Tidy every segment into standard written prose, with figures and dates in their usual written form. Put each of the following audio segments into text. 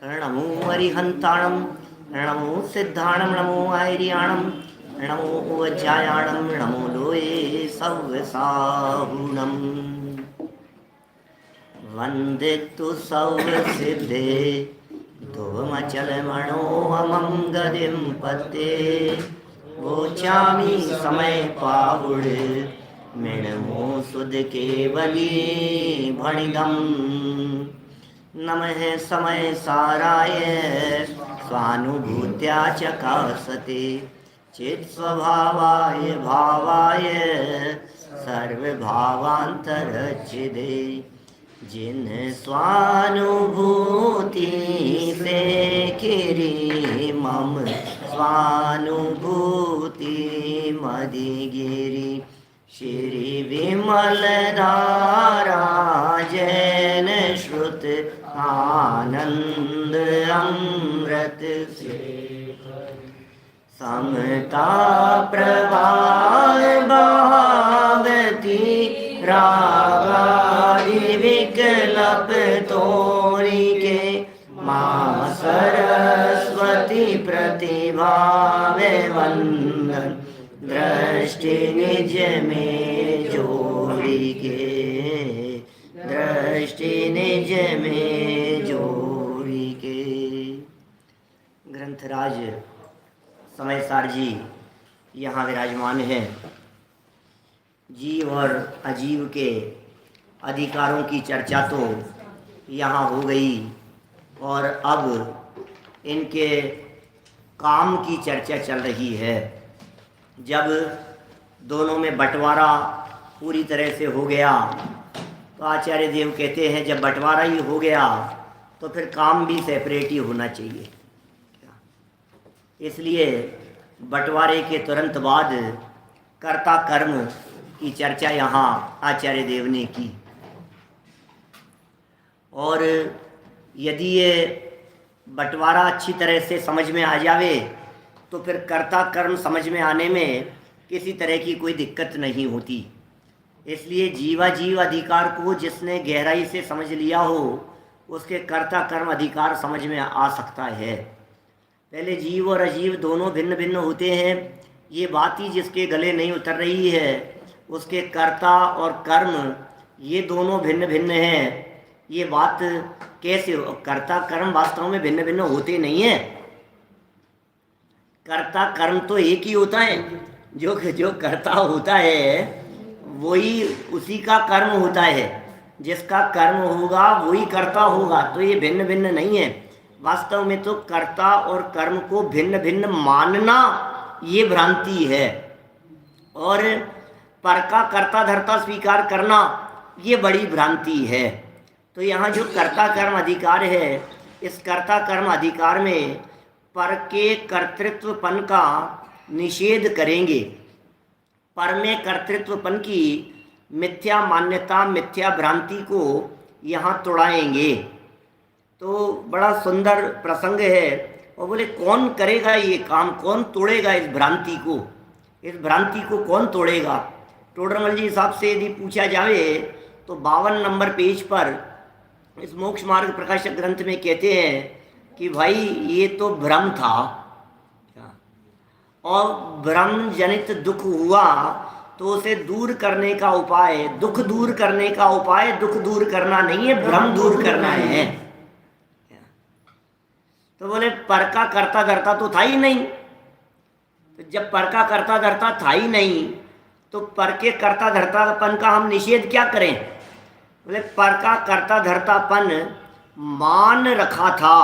नमो अरिहंताणं नमो सिद्धाणं नमो आयर्याणं नमो वज्रायाणं नमो लोये सव्यसाहुणम् वन्दितु सव्यसिद्धे ध्रुवमचलमणोऽहमं गतिं पते वोचामि समय पाहुडे मिणमो सुध केवली भणिगम् नमः समय साराय स्वानुभूत्या चकासते चित्स्वभावाय भावाय सर्वभावान्तरच्छिदे जिन स्वानुभूति से किरी मम स्वानुभूति मदिगिरि श्री विमल धारा जैन श्रुत आनंद अमृत से समता प्रवाह भावती रागादि विकल्प तोरी के माँ सरस्वती प्रतिभा वंदन दृष्टि निज में जोड़ी के दृष्टि निज में जोड़ी के। ग्रंथराज समयसार जी यहाँ विराजमान हैं। जीव और अजीव के अधिकारों की चर्चा तो यहाँ हो गई और अब इनके काम की चर्चा चल रही है। जब दोनों में बंटवारा पूरी तरह से हो गया तो आचार्य देव कहते हैं जब बंटवारा ही हो गया तो फिर काम भी सेपरेट ही होना चाहिए। इसलिए बंटवारे के तुरंत बाद कर्ता कर्म की चर्चा यहाँ आचार्य देव ने की। और यदि ये बंटवारा अच्छी तरह से समझ में आ जावे तो फिर कर्ता कर्म समझ में आने में किसी तरह की कोई दिक्कत नहीं होती। इसलिए जीवाजीव अधिकार को जिसने गहराई से समझ लिया हो उसके कर्ता कर्म अधिकार समझ में आ सकता है। पहले जीव और अजीव दोनों भिन्न भिन्न होते हैं, ये बात ही जिसके गले नहीं उतर रही है उसके कर्ता और कर्म ये दोनों भिन्न भिन्न हैं। ये बात कैसे हो? कर्ता कर्म वास्तव में भिन्न भिन्न होते नहीं हैं। कर्ता कर्म तो एक ही होता है। जो कर्ता होता है वही उसी का कर्म होता है। जिसका कर्म होगा वही कर्ता होगा। तो ये भिन्न भिन्न नहीं है। वास्तव में तो कर्ता और कर्म को भिन्न भिन्न मानना ये भ्रांति है और पर का कर्ता धर्ता स्वीकार करना ये बड़ी भ्रांति है। तो यहाँ जो कर्ता कर्म अधिकार है इस कर्ता कर्म अधिकार में पर के कर्तृत्वपन का निषेध करेंगे। पर में कर्तृत्वपन की मिथ्या मान्यता मिथ्या भ्रांति को यहाँ तोड़ाएंगे। तो बड़ा सुंदर प्रसंग है। और बोले कौन करेगा ये काम, कौन तोड़ेगा इस भ्रांति को, इस भ्रांति को कौन तोड़ेगा? टोडरमल जी साहब से यदि पूछा जाए तो 52 नंबर पेज पर इस मोक्ष मार्ग प्रकाशक ग्रंथ में कहते हैं कि भाई ये तो भ्रम था और भ्रम जनित दुख हुआ तो उसे दूर करने का उपाय, दुख दूर करने का उपाय दुख दूर करना नहीं है, भ्रम दूर करना है। तो बोले पर का कर्ता धर्ता तो था ही नहीं। तो जब पर का कर्ता धर्ता था ही नहीं तो पर के कर्ता धर्तापन का हम निषेध क्या करें? बोले पर का कर्ता धर्तापन मान रखा था,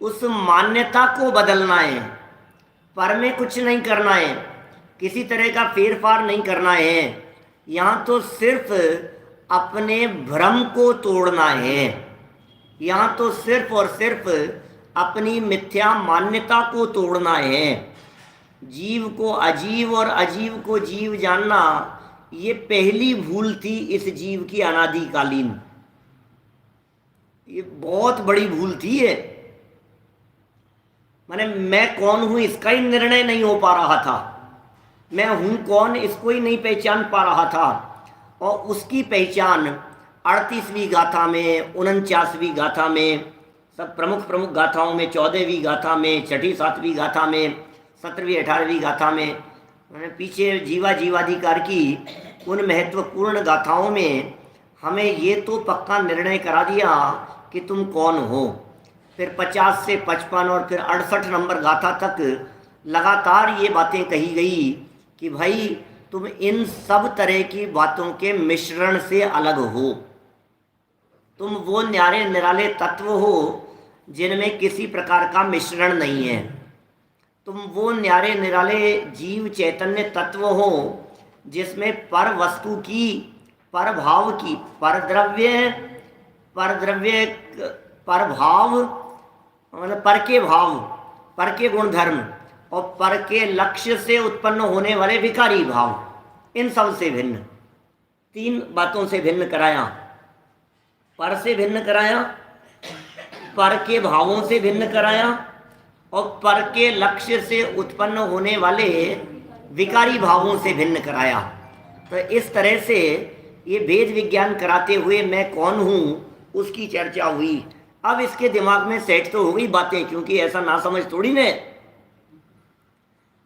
उस मान्यता को बदलना है। पर में कुछ नहीं करना है, किसी तरह का फेरफार नहीं करना है। यहाँ तो सिर्फ अपने भ्रम को तोड़ना है। यहाँ तो सिर्फ और सिर्फ अपनी मिथ्या मान्यता को तोड़ना है। जीव को अजीव और अजीव को जीव जानना ये पहली भूल थी इस जीव की अनादिकालीन। ये बहुत बड़ी भूल थी। ये माने मैं कौन हूं इसका ही निर्णय नहीं हो पा रहा था। मैं हूं कौन इसको ही नहीं पहचान पा रहा था। और उसकी पहचान 38वीं गाथा में 49वीं गाथा में सब प्रमुख प्रमुख गाथाओं में, 14वीं गाथा में, 6ठी 7वीं गाथा में, 17वीं 18वीं गाथा में, मैंने पीछे जीवा जीवाधिकार की उन महत्वपूर्ण गाथाओं में हमें ये तो पक्का निर्णय करा दिया कि तुम कौन हो। फिर 50 से 55 और फिर 68 नंबर गाथा तक लगातार ये बातें कही गई कि भाई तुम इन सब तरह की बातों के मिश्रण से अलग हो। तुम वो न्यारे निराले तत्व हो जिनमें किसी प्रकार का मिश्रण नहीं है। तुम वो न्यारे निराले जीव चैतन्य तत्व हो जिसमें पर वस्तु की, पर भाव की, पर द्रव्य, पर भाव मतलब पर के भाव, पर के गुणधर्म और पर के लक्ष्य से उत्पन्न होने वाले विकारी भाव, इन सब से भिन्न, 3 बातों से भिन्न कराया। पर से भिन्न कराया, पर के भावों से भिन्न कराया और पर के लक्ष्य से उत्पन्न होने वाले विकारी भावों से भिन्न कराया। तो इस तरह से ये वेद विज्ञान कराते हुए मैं कौन हूँ उसकी चर्चा हुई। अब इसके दिमाग में सेट तो हो गई बातें, क्योंकि ऐसा ना समझ थोड़ी न,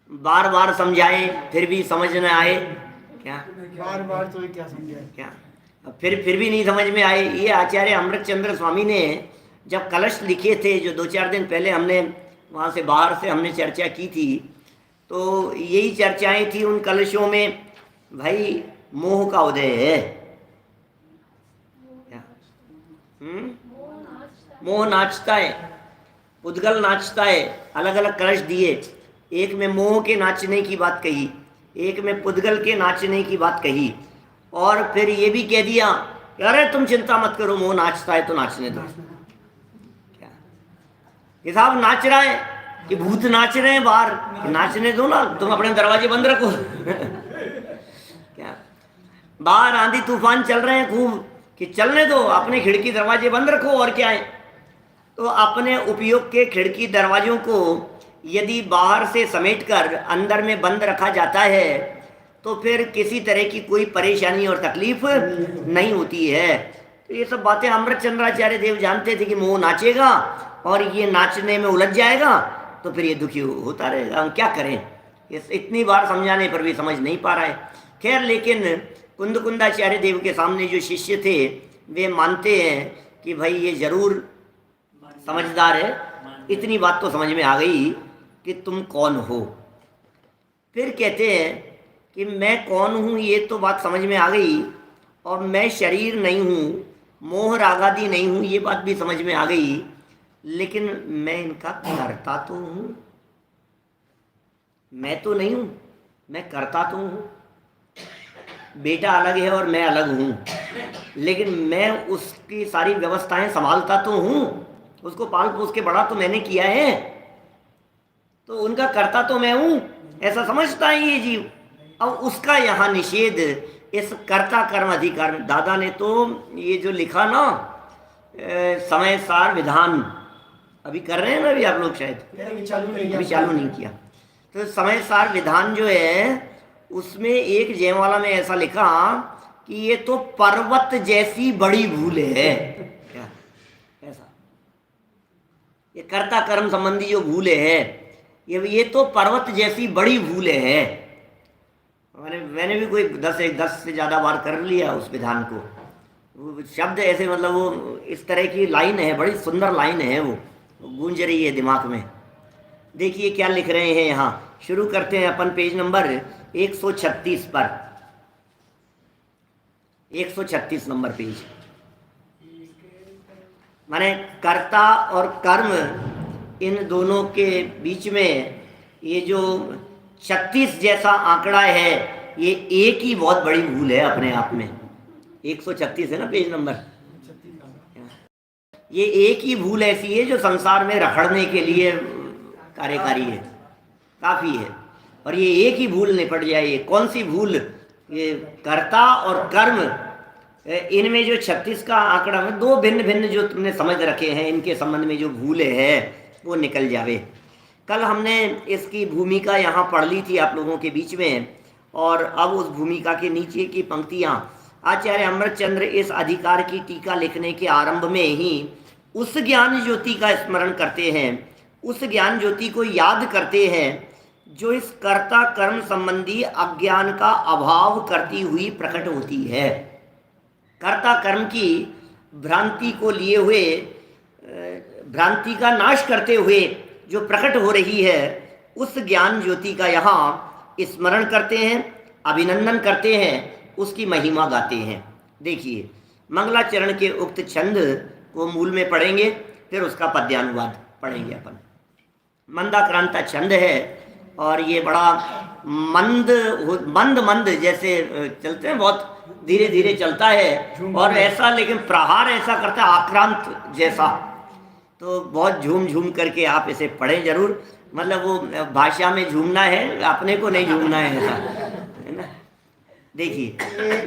बार बार समझाए फिर भी समझ न आए क्या, बार बार तो क्या समझाए क्या, फिर भी नहीं समझ में आए। ये आचार्य अमृतचंद्र स्वामी ने जब कलश लिखे थे, जो 2-4 दिन पहले हमने वहाँ से बाहर से हमने चर्चा की थी, तो यही चर्चाएं थी उन कलशों में। भाई मोह का उदय है क्या? मोह नाचता है, पुद्गल नाचता है। अलग अलग कलश दिए, एक में मोह के नाचने की बात कही, एक में पुद्गल के नाचने की बात कही, और फिर ये भी कह दिया कि अरे तुम चिंता मत करो, मोह नाचता है तो नाचने दो। क्या ये साहब नाच रहा है कि भूत नाच रहे हैं बाहर, नाचने दो ना, तुम अपने दरवाजे बंद रखो। क्या बाहर आंधी तूफान चल रहे हैं खूब, कि चलने दो, अपने खिड़की दरवाजे बंद रखो, और क्या है। तो अपने उपयोग के खिड़की दरवाजों को यदि बाहर से समेटकर अंदर में बंद रखा जाता है तो फिर किसी तरह की कोई परेशानी और तकलीफ नहीं होती है। तो ये सब बातें अमृतचंद्राचार्य देव जानते थे कि मोह नाचेगा और ये नाचने में उलझ जाएगा तो फिर ये दुखी होता रहेगा। हम क्या करें, इतनी बार समझाने पर भी समझ नहीं पा रहा है। खैर, लेकिन कुंदकुंदाचार्य देव के सामने जो शिष्य थे वे मानते हैं कि भाई ये जरूर समझदार है, इतनी बात तो समझ में आ गई कि तुम कौन हो। फिर कहते हैं कि मैं कौन हूँ ये तो बात समझ में आ गई, और मैं शरीर नहीं हूँ, मोह रागादि नहीं हूँ, ये बात भी समझ में आ गई, लेकिन मैं इनका करता तो हूँ। मैं तो नहीं हूँ, मैं करता तो हूँ। बेटा अलग है और मैं अलग हूँ, लेकिन मैं उसकी सारी व्यवस्थाएं संभालता तो हूँ, उसको पाल पोस के बड़ा तो मैंने किया है, तो उनका करता तो मैं हूँ, ऐसा समझता है ये जीव। अब उसका यहाँ निषेध इस कर्ता कर्म अधिकार में। दादा ने तो ये जो लिखा ना समय सार विधान, अभी कर रहे हैं ना अभी आप लोग, शायद अभी चालू नहीं किया। तो समय सार विधान जो है उसमें एक जयमाला में ऐसा लिखा कि ये तो पर्वत जैसी बड़ी भूल है। क्या ऐसा, ये कर्ता कर्म संबंधी जो भूल है ये तो पर्वत जैसी बड़ी भूल है। मैंने भी कोई 10 से ज़्यादा बार कर लिया उस विधान को। वो शब्द ऐसे, मतलब वो इस तरह की लाइन है, बड़ी सुंदर लाइन है, वो गूंज रही है दिमाग में। देखिए क्या लिख रहे हैं यहाँ। शुरू करते हैं अपन पेज नंबर 136 पर, 136 नंबर पेज। माने कर्ता और कर्म, इन दोनों के बीच में ये जो 36 जैसा आंकड़ा है, ये एक ही बहुत बड़ी भूल है अपने आप में। 136 है ना पेज नंबर। ये एक ही भूल ऐसी है जो संसार में रखड़ने के लिए कार्यकारी है, काफ़ी है। और ये एक ही भूल निपट जाए। ये कौन सी भूल? ये कर्ता और कर्म, इनमें जो 36 का आंकड़ा है, 2 भिन्न भिन्न जो तुमने समझ रखे हैं, इनके संबंध में जो भूले है वो निकल जावे। कल हमने इसकी भूमिका यहाँ पढ़ ली थी आप लोगों के बीच में, और अब उस भूमिका के नीचे की पंक्तियाँ आचार्य अमृतचंद्र इस अधिकार की टीका लिखने के आरंभ में ही उस ज्ञान ज्योति का स्मरण करते हैं, उस ज्ञान ज्योति को याद करते हैं जो इस कर्ता कर्म संबंधी अज्ञान का अभाव करती हुई प्रकट होती है। कर्ता कर्म की भ्रांति को लिए हुए, भ्रांति का नाश करते हुए जो प्रकट हो रही है, उस ज्ञान ज्योति का यहाँ स्मरण करते हैं, अभिनंदन करते हैं, उसकी महिमा गाते हैं। देखिए, मंगलाचरण के उक्त छंद को मूल में पढ़ेंगे, फिर उसका पद्यानुवाद पढ़ेंगे अपन। मंदाक्रांता छंद है और ये बड़ा मंद जैसे चलते हैं, बहुत धीरे धीरे चलता है और ऐसा, लेकिन प्रहार ऐसा करता है आक्रांत जैसा, तो बहुत झूम झूम करके आप इसे पढ़ें जरूर। मतलब वो भाषा में झूमना है, अपने को नहीं झूमना है, ऐसा है ना। देखिए,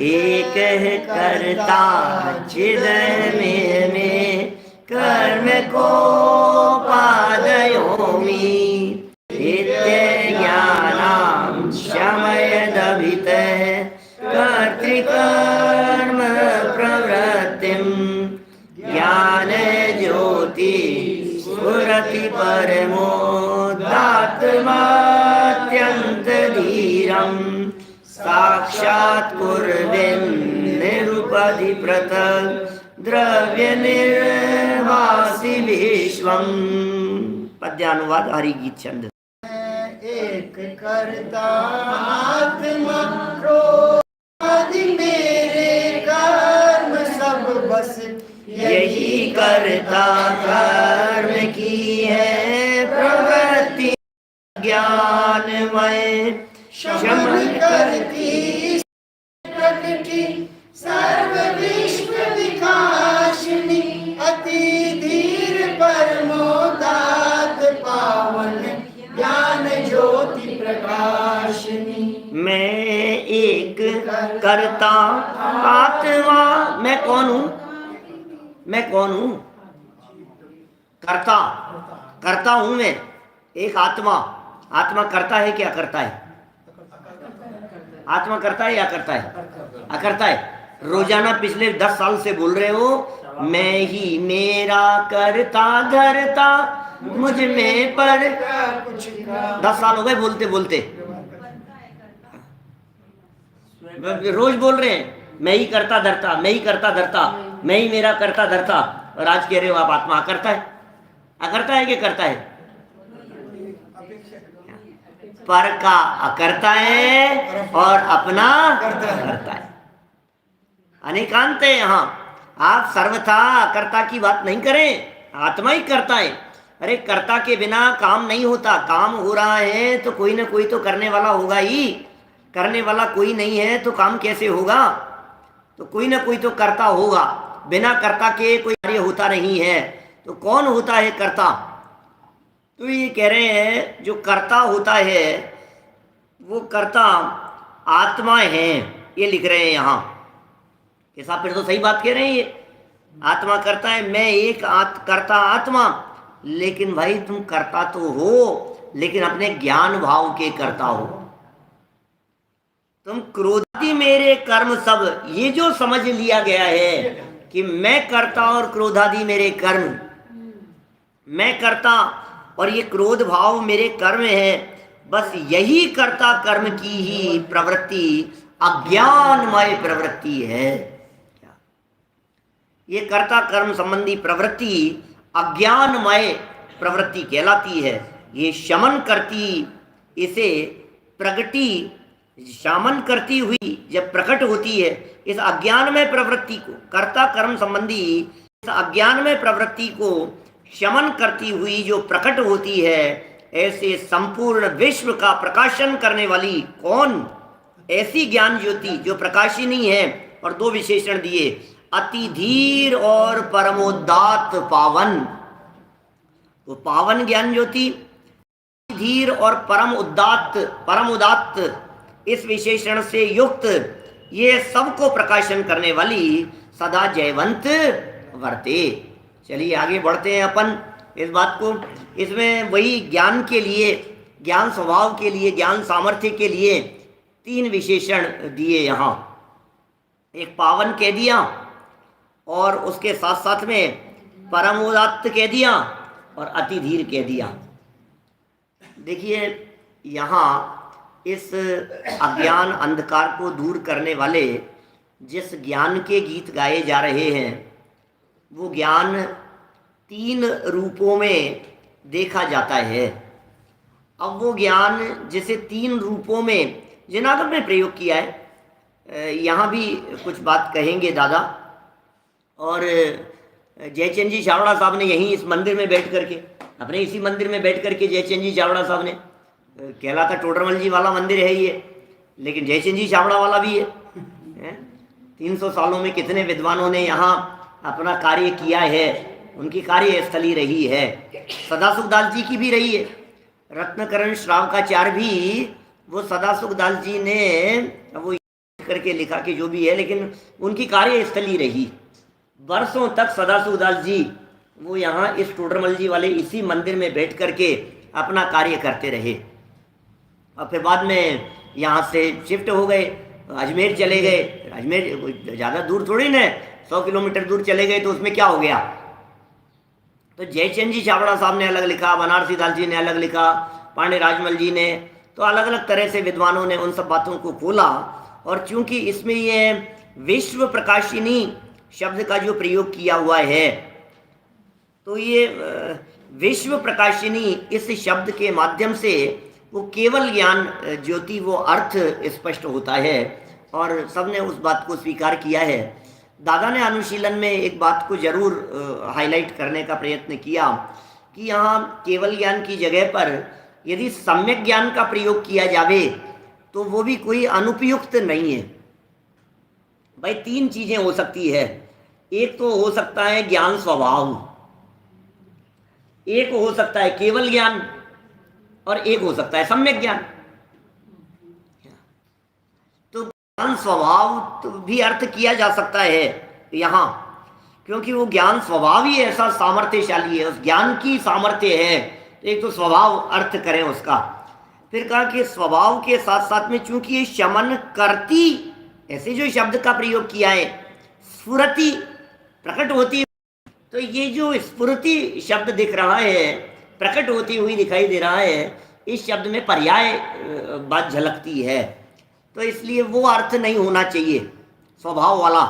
एक है कर्ता चिदमें में कर्म को पादयोमि ज्ञानां शमयदभितः कर्तृकर्म प्रवृत्तिं ज्ञान ज्योति स्फुरति परमोदात्मात्यंत धीरं साक्षात् कुर्वन् निरुपधि पृथक् द्रव्य निर्वासी विश्वम्। पद्यानुवाद हरि गीत छंद। एक करता आत्मा क्रोध मेरे कर्म सब बस यही करता कर्म की है प्रवृत्ति ज्ञानमय शमन करती प्रकृति सर्व विश्व विकासिनी अति धीर परमोदात पावन ज्ञान ज्योति प्रकाशिनी। मैं एक करता आत्मा, मैं कौन हूँ? मैं कौन हूँ? करता, करता हूँ मैं, एक आत्मा। आत्मा करता है क्या करता है? आत्मा करता है या करता है? अकर्ता है। रोजाना पिछले 10 साल से बोल रहे हो, मैं ही मेरा करता धरता मुझ में पर। 10 साल हो गए बोलते बोलते, रोज बोल रहे हैं मैं ही करता धरता, मैं ही करता धरता, मैं ही मेरा करता धरता, और आज कह रहे हो आप आत्मा अकर्ता है। अकर्ता है कि करता है? पर का अकर्ता है और अपना करता है। अनेकांत है यहाँ। आप सर्वथा अकर्ता की बात नहीं करें, आत्मा ही करता है। अरे कर्ता के बिना काम नहीं होता। काम हो रहा है तो कोई ना कोई तो करने वाला होगा ही। करने वाला कोई नहीं है तो काम कैसे होगा? तो कोई ना कोई तो करता होगा। बिना कर्ता के कोई कार्य होता नहीं है। तो कौन होता है कर्ता? तो ये कह रहे हैं जो कर्ता होता है वो कर्ता आत्मा है, ये लिख रहे हैं यहाँ के साथ। फिर तो सही बात कह रहे हैं ये। आत्मा करता है, मैं एक करता आत्मा। लेकिन भाई तुम करता तो हो, लेकिन अपने ज्ञान भाव के करता हो। तुम क्रोधादि मेरे कर्म सब, ये जो समझ लिया गया है कि मैं करता और क्रोधादि मेरे कर्म, मैं करता और ये क्रोध भाव मेरे कर्म है, बस यही कर्ता कर्म की ही प्रवृत्ति अज्ञानमय प्रवृत्ति है। ये कर्ता कर्म संबंधी प्रवृत्ति अज्ञानमय प्रवृत्ति कहलाती है। ये शमन करती, इसे प्रगति शमन करती हुई जब प्रकट होती है, इस अज्ञानमय प्रवृत्ति को, कर्ता कर्म संबंधी इस अज्ञानमय प्रवृत्ति को शमन करती हुई जो प्रकट होती है, ऐसे संपूर्ण विश्व का प्रकाशन करने वाली कौन? ऐसी ज्ञान ज्योति जो प्रकाशिनी है। और 2 विशेषण दिए, अति धीर और परमोदात पावन। तो पावन ज्ञान ज्योति, धीर और परम उदात्त, इस विशेषण से युक्त ये सबको प्रकाशन करने वाली सदा जयवंत वर्ते। चलिए आगे बढ़ते हैं अपन इस बात को। इसमें वही ज्ञान के लिए, ज्ञान स्वभाव के लिए, ज्ञान सामर्थ्य के लिए 3 विशेषण दिए यहाँ। एक पावन कह दिया और उसके साथ साथ में परम उदात्त कह दिया और अति धीर कह दिया। देखिए यहाँ इस अज्ञान अंधकार को दूर करने वाले जिस ज्ञान के गीत गाए जा रहे हैं वो ज्ञान 3 रूपों में देखा जाता है। अब वो ज्ञान जिसे 3 रूपों में जिनागम ने प्रयोग किया है, यहाँ भी कुछ बात कहेंगे दादा। और जयचंद जी छावड़ा साहब ने यहीं इस मंदिर में बैठ करके, अपने इसी मंदिर में बैठ करके जयचंद जी छावड़ा साहब ने, कहलाता टोडरमल जी वाला मंदिर है ये, लेकिन जयचंद जी छावड़ा वाला भी है। 300 सालों में कितने विद्वानों ने यहाँ अपना कार्य किया है, उनकी कार्यस्थली रही है। सदासुख दास जी की भी रही है। रत्नकरण श्रावकाचार्य भी वो सदासुख दास जी ने वो करके लिखा कि जो भी है, लेकिन उनकी कार्यस्थली रही। वर्षों तक सदासुख दास जी वो यहाँ इस टोडरमल जी वाले इसी मंदिर में बैठ करके अपना कार्य करते रहे। और फिर बाद में यहाँ से शिफ्ट हो गए, अजमेर चले गए। अजमेर ज़्यादा दूर थोड़ी ना, 100 किलोमीटर दूर चले गए तो उसमें क्या हो गया। तो जयचंद जी छावड़ा साहब ने अलग लिखा, बनारसी दास जी ने अलग लिखा, पांडे राजमल जी ने, तो अलग अलग तरह से विद्वानों ने उन सब बातों को खोला। और चूंकि इसमें ये विश्व प्रकाशिनी शब्द का जो प्रयोग किया हुआ है, तो ये विश्व प्रकाशिनी इस शब्द के माध्यम से वो केवल ज्ञान ज्योति वो अर्थ स्पष्ट होता है और सबने उस बात को स्वीकार किया है। दादा ने अनुशीलन में एक बात को जरूर हाईलाइट करने का प्रयत्न किया कि यहाँ केवल ज्ञान की जगह पर यदि सम्यक ज्ञान का प्रयोग किया जावे तो वो भी कोई अनुपयुक्त नहीं है। भाई 3 चीजें हो सकती है। एक तो हो सकता है ज्ञान स्वभाव, एक हो सकता है केवल ज्ञान, और एक हो सकता है सम्यक ज्ञान। तो ज्ञान स्वभाव तो भी अर्थ किया जा सकता है यहाँ, क्योंकि वो ज्ञान स्वभाव ही ऐसा सामर्थ्यशाली है, उस ज्ञान की सामर्थ्य है। तो एक तो स्वभाव अर्थ करें उसका। फिर कहा कि स्वभाव के साथ साथ में चूंकि ये शमन करती, ऐसे जो शब्द का प्रयोग किया है, स्फुरति प्रकट होती, तो ये जो स्फुरति शब्द दिख रहा है, प्रकट होती हुई दिखाई दे रहा है, इस शब्द में पर्याय बात झलकती है। तो इसलिए वो अर्थ नहीं होना चाहिए स्वभाव वाला,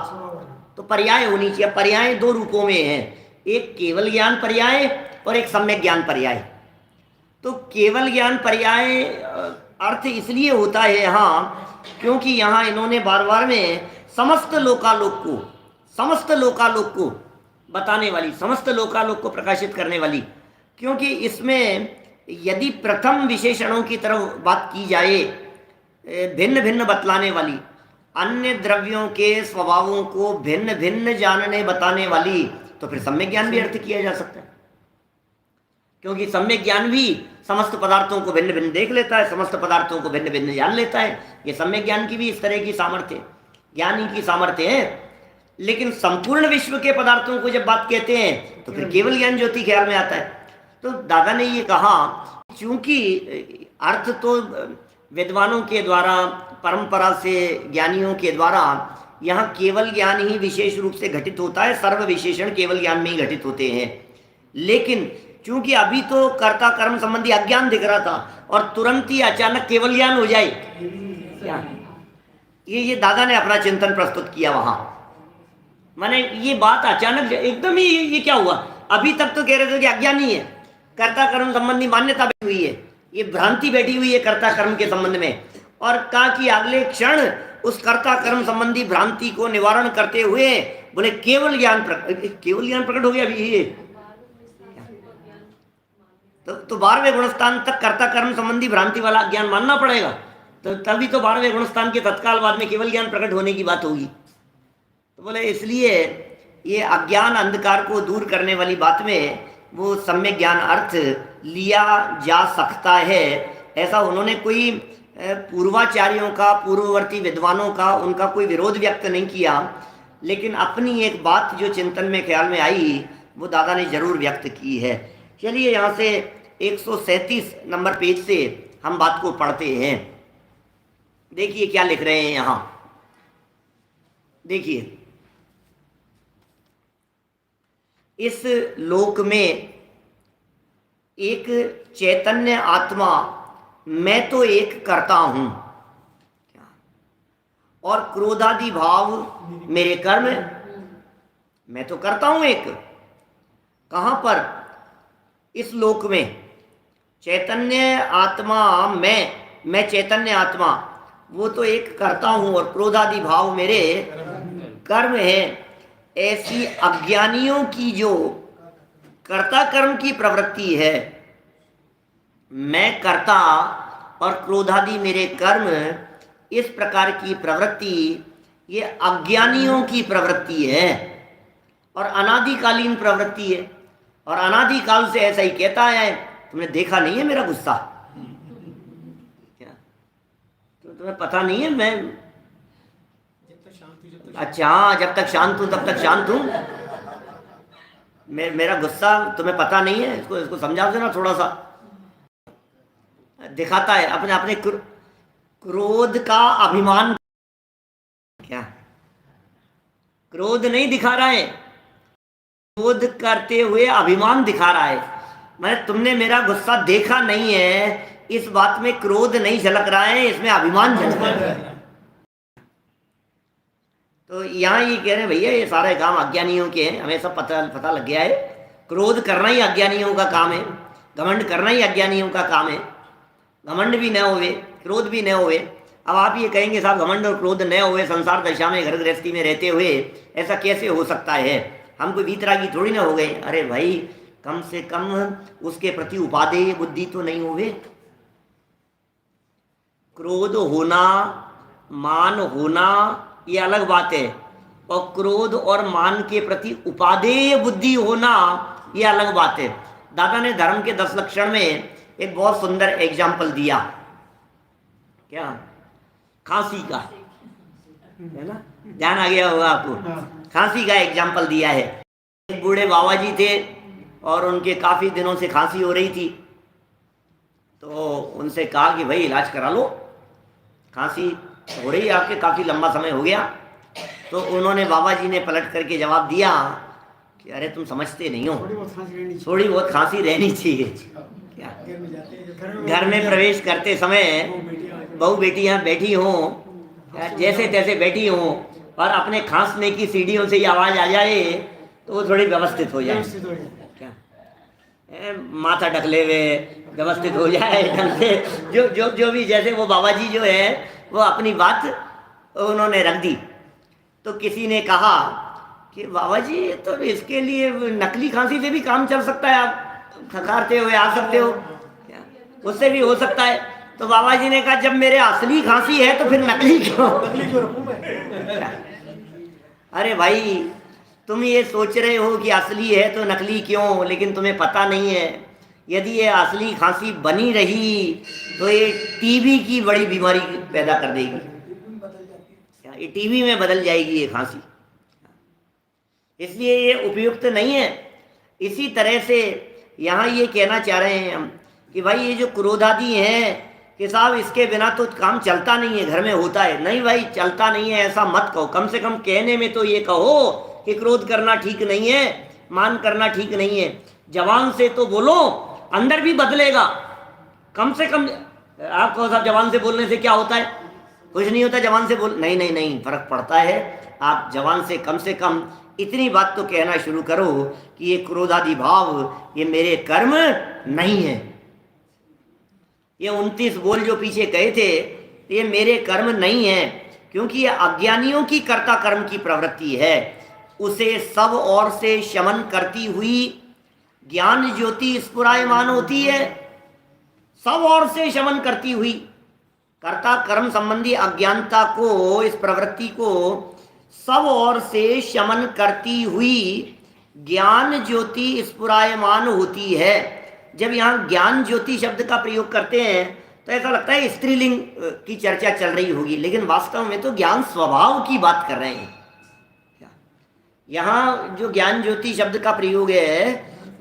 तो पर्याय होनी चाहिए। पर्याय 2 रूपों में है, एक केवल ज्ञान पर्याय और एक सम्यक ज्ञान पर्याय। तो केवल ज्ञान पर्याय अर्थ इसलिए होता है यहाँ, क्योंकि यहाँ इन्होंने बार बार में समस्त लोकालोक को बताने वाली, समस्त लोकालोक को प्रकाशित करने वाली, क्योंकि इसमें यदि प्रथम विशेषणों की तरफ बात की जाए, भिन्न भिन्न बतलाने वाली, अन्य द्रव्यों के स्वभावों को भिन्न भिन्न जानने बताने वाली, तो फिर सम्यक ज्ञान भी अर्थ किया जा सकता है। क्योंकि सम्यक ज्ञान भी समस्त पदार्थों को भिन्न भिन्न देख लेता है, समस्त पदार्थों को भिन्न भिन्न जान लेता है। ये सम्यक ज्ञान की भी इस तरह की सामर्थ्य, ज्ञान की सामर्थ्य है। लेकिन संपूर्ण विश्व के पदार्थों को जब बात कहते हैं तो फिर केवल ज्ञान ज्योति ख्याल में आता है। तो दादा ने ये कहा, चूंकि अर्थ तो विद्वानों के द्वारा, परंपरा से ज्ञानियों के द्वारा यहाँ केवल ज्ञान ही विशेष रूप से घटित होता है, सर्व विशेषण केवल ज्ञान में ही घटित होते हैं। लेकिन चूंकि अभी तो कर्ता कर्म संबंधी अज्ञान दिख रहा था और तुरंत ही अचानक केवल ज्ञान हो जाए, क्या ये दादा ने अपना चिंतन प्रस्तुत किया वहां। माने ये बात अचानक एकदम ही ये क्या हुआ। अभी तक तो कह रहे थे कि अज्ञान ही है, कर्ता कर्म संबंधी मान्यता बैठी हुई है, ये भ्रांति बैठी हुई है कर्ता कर्म के संबंध में। और कहा कि अगले क्षण उस कर्ता कर्म संबंधी भ्रांति को निवारण करते हुए बोले केवल ज्ञान प्रकट हो गया। अभी ये तो 12वें गुणस्थान तक कर्ता कर्म संबंधी भ्रांति वाला ज्ञान मानना पड़ेगा, तो तभी तो 12वें गुणस्थान के तत्काल बाद में केवल ज्ञान प्रकट होने की बात होगी। तो बोले इसलिए ये अज्ञान अंधकार को दूर करने वाली बात में वो सम्यक ज्ञान अर्थ लिया जा सकता है। ऐसा उन्होंने कोई पूर्वाचार्यों का, पूर्ववर्ती विद्वानों का, उनका कोई विरोध व्यक्त नहीं किया, लेकिन अपनी एक बात जो चिंतन में ख्याल में आई वो दादा ने जरूर व्यक्त की है। चलिए यहाँ से 137 नंबर पेज से हम बात को पढ़ते हैं। देखिए क्या लिख रहे हैं यहाँ, देखिए इस लोक में एक चैतन्य आत्मा मैं तो एक करता हूं और क्रोधादि भाव मेरे कर्म, मैं तो करता हूं एक। कहां पर? इस लोक में चैतन्य आत्मा मैं चैतन्य आत्मा वो तो एक करता हूं और क्रोधादि भाव मेरे कर्म हैं। ऐसी अज्ञानियों की जो कर्ता कर्म की प्रवृत्ति है, मैं कर्ता और क्रोधादि मेरे कर्म, इस प्रकार की प्रवृत्ति ये अज्ञानियों की प्रवृत्ति है और अनादिकालीन प्रवृत्ति है। और अनादिकाल से ऐसा ही कहता है। तुमने देखा नहीं है मेरा गुस्सा? क्या तो तुम्हें पता नहीं है? मैं अच्छा हाँ, जब तक शांत हूं तब तक शांत हूं। मेरा गुस्सा तुम्हें पता नहीं है? इसको समझा दो ना थोड़ा सा। दिखाता है अपने अपने क्रोध का अभिमान। क्या क्रोध नहीं दिखा रहा है, क्रोध करते हुए अभिमान दिखा रहा है। मैं तुमने मेरा गुस्सा देखा नहीं है, इस बात में क्रोध नहीं झलक रहा है, इसमें अभिमान झलक रहा है। तो यहाँ ये कह रहे हैं भैया ये सारे काम अज्ञानियों के हैं, हमें सब पता लग गया है। क्रोध करना ही अज्ञानियों का काम है, घमंड करना ही अज्ञानियों का काम है। घमंड भी न होवे, क्रोध भी न होवे। अब आप ये कहेंगे साहब घमंड और क्रोध न होवे, संसार दशा में घर गृहस्थी में रहते हुए ऐसा कैसे हो सकता है? हम कोई वीतरागी थोड़ी ना हो गए। अरे भाई कम से कम उसके प्रति उपादेय बुद्धि तो नहीं होवे। क्रोध होना, मान होना ये अलग बात है, और क्रोध और मान के प्रति उपादेय बुद्धि होना ये अलग बात है। दादा ने धर्म के 10 लक्षण में एक बहुत सुंदर एग्जाम्पल दिया। क्या? खांसी का, है ना? ध्यान आ गया होगा आपको। खांसी का एग्जाम्पल दिया है। एक बूढ़े बाबा जी थे और उनके काफ़ी दिनों से खांसी हो रही थी। तो उनसे कहा कि भाई इलाज करा लो, खांसी हो रही है आपके, काफ़ी लंबा समय हो गया। तो उन्होंने, बाबा जी ने पलट करके जवाब दिया कि अरे तुम समझते नहीं हो, थोड़ी बहुत खांसी रहनी चाहिए। क्या? घर में प्रवेश करते समय बहू बेटियां बैठी हों, जैसे तैसे बैठी हों, और अपने खांसने की सीढ़ियों से ये आवाज़ आ जाए तो वो थोड़ी व्यवस्थित हो जाए। क्या? माथा ढकले हुए व्यवस्थित हो जाए ढंग से। जो भी, जैसे वो बाबा जी जो है वो अपनी बात उन्होंने रख दी। तो किसी ने कहा कि बाबा जी तो इसके लिए नकली खांसी से भी काम चल सकता है, आप खखारते हुए आ सकते हो, क्या उससे भी हो सकता है? तो बाबा जी ने कहा जब मेरे असली खांसी है तो फिर नकली क्यों? अरे भाई तुम ये सोच रहे हो कि असली है तो नकली क्यों, लेकिन तुम्हें पता नहीं है यदि ये असली खांसी बनी रही तो ये टीबी की बड़ी बीमारी पैदा कर देगी। ये टीबी में बदल जाएगी ये खांसी, इसलिए ये उपयुक्त नहीं है। इसी तरह से यहाँ ये कहना चाह रहे हैं हम कि भाई ये जो क्रोधादि हैं कि साहब इसके बिना तो काम चलता नहीं है, घर में होता है। नहीं भाई चलता नहीं है ऐसा मत कहो, कम से कम कहने में तो ये कहो कि क्रोध करना ठीक नहीं है, मान करना ठीक नहीं है। जवान से तो बोलो, अंदर भी बदलेगा। कम से कम आप कहो साहब जवान से बोलने से क्या होता है? कुछ नहीं होता जवान से बोल, नहीं नहीं नहीं, फर्क पड़ता है। आप जवान से कम इतनी बात तो कहना शुरू करो कि ये क्रोधादि भाव ये मेरे कर्म नहीं है। ये 29 बोल जो पीछे कहे थे ये मेरे कर्म नहीं है, क्योंकि ये अज्ञानियों की कर्ता कर्म की प्रवृत्ति है। उसे सब ओर से शमन करती हुई ज्ञान ज्योति स्फुरायमान होती है। सब ओर से शमन करती हुई कर्ता कर्म संबंधी अज्ञानता को, इस प्रवृत्ति को सब ओर से शमन करती हुई ज्ञान ज्योति स्फुरायमान होती है। जब यहाँ ज्ञान ज्योति शब्द का प्रयोग करते हैं तो ऐसा लगता है स्त्रीलिंग की चर्चा चल रही होगी, लेकिन वास्तव में तो ज्ञान स्वभाव की बात कर रहे हैं। यहाँ जो ज्ञान ज्योति शब्द का प्रयोग है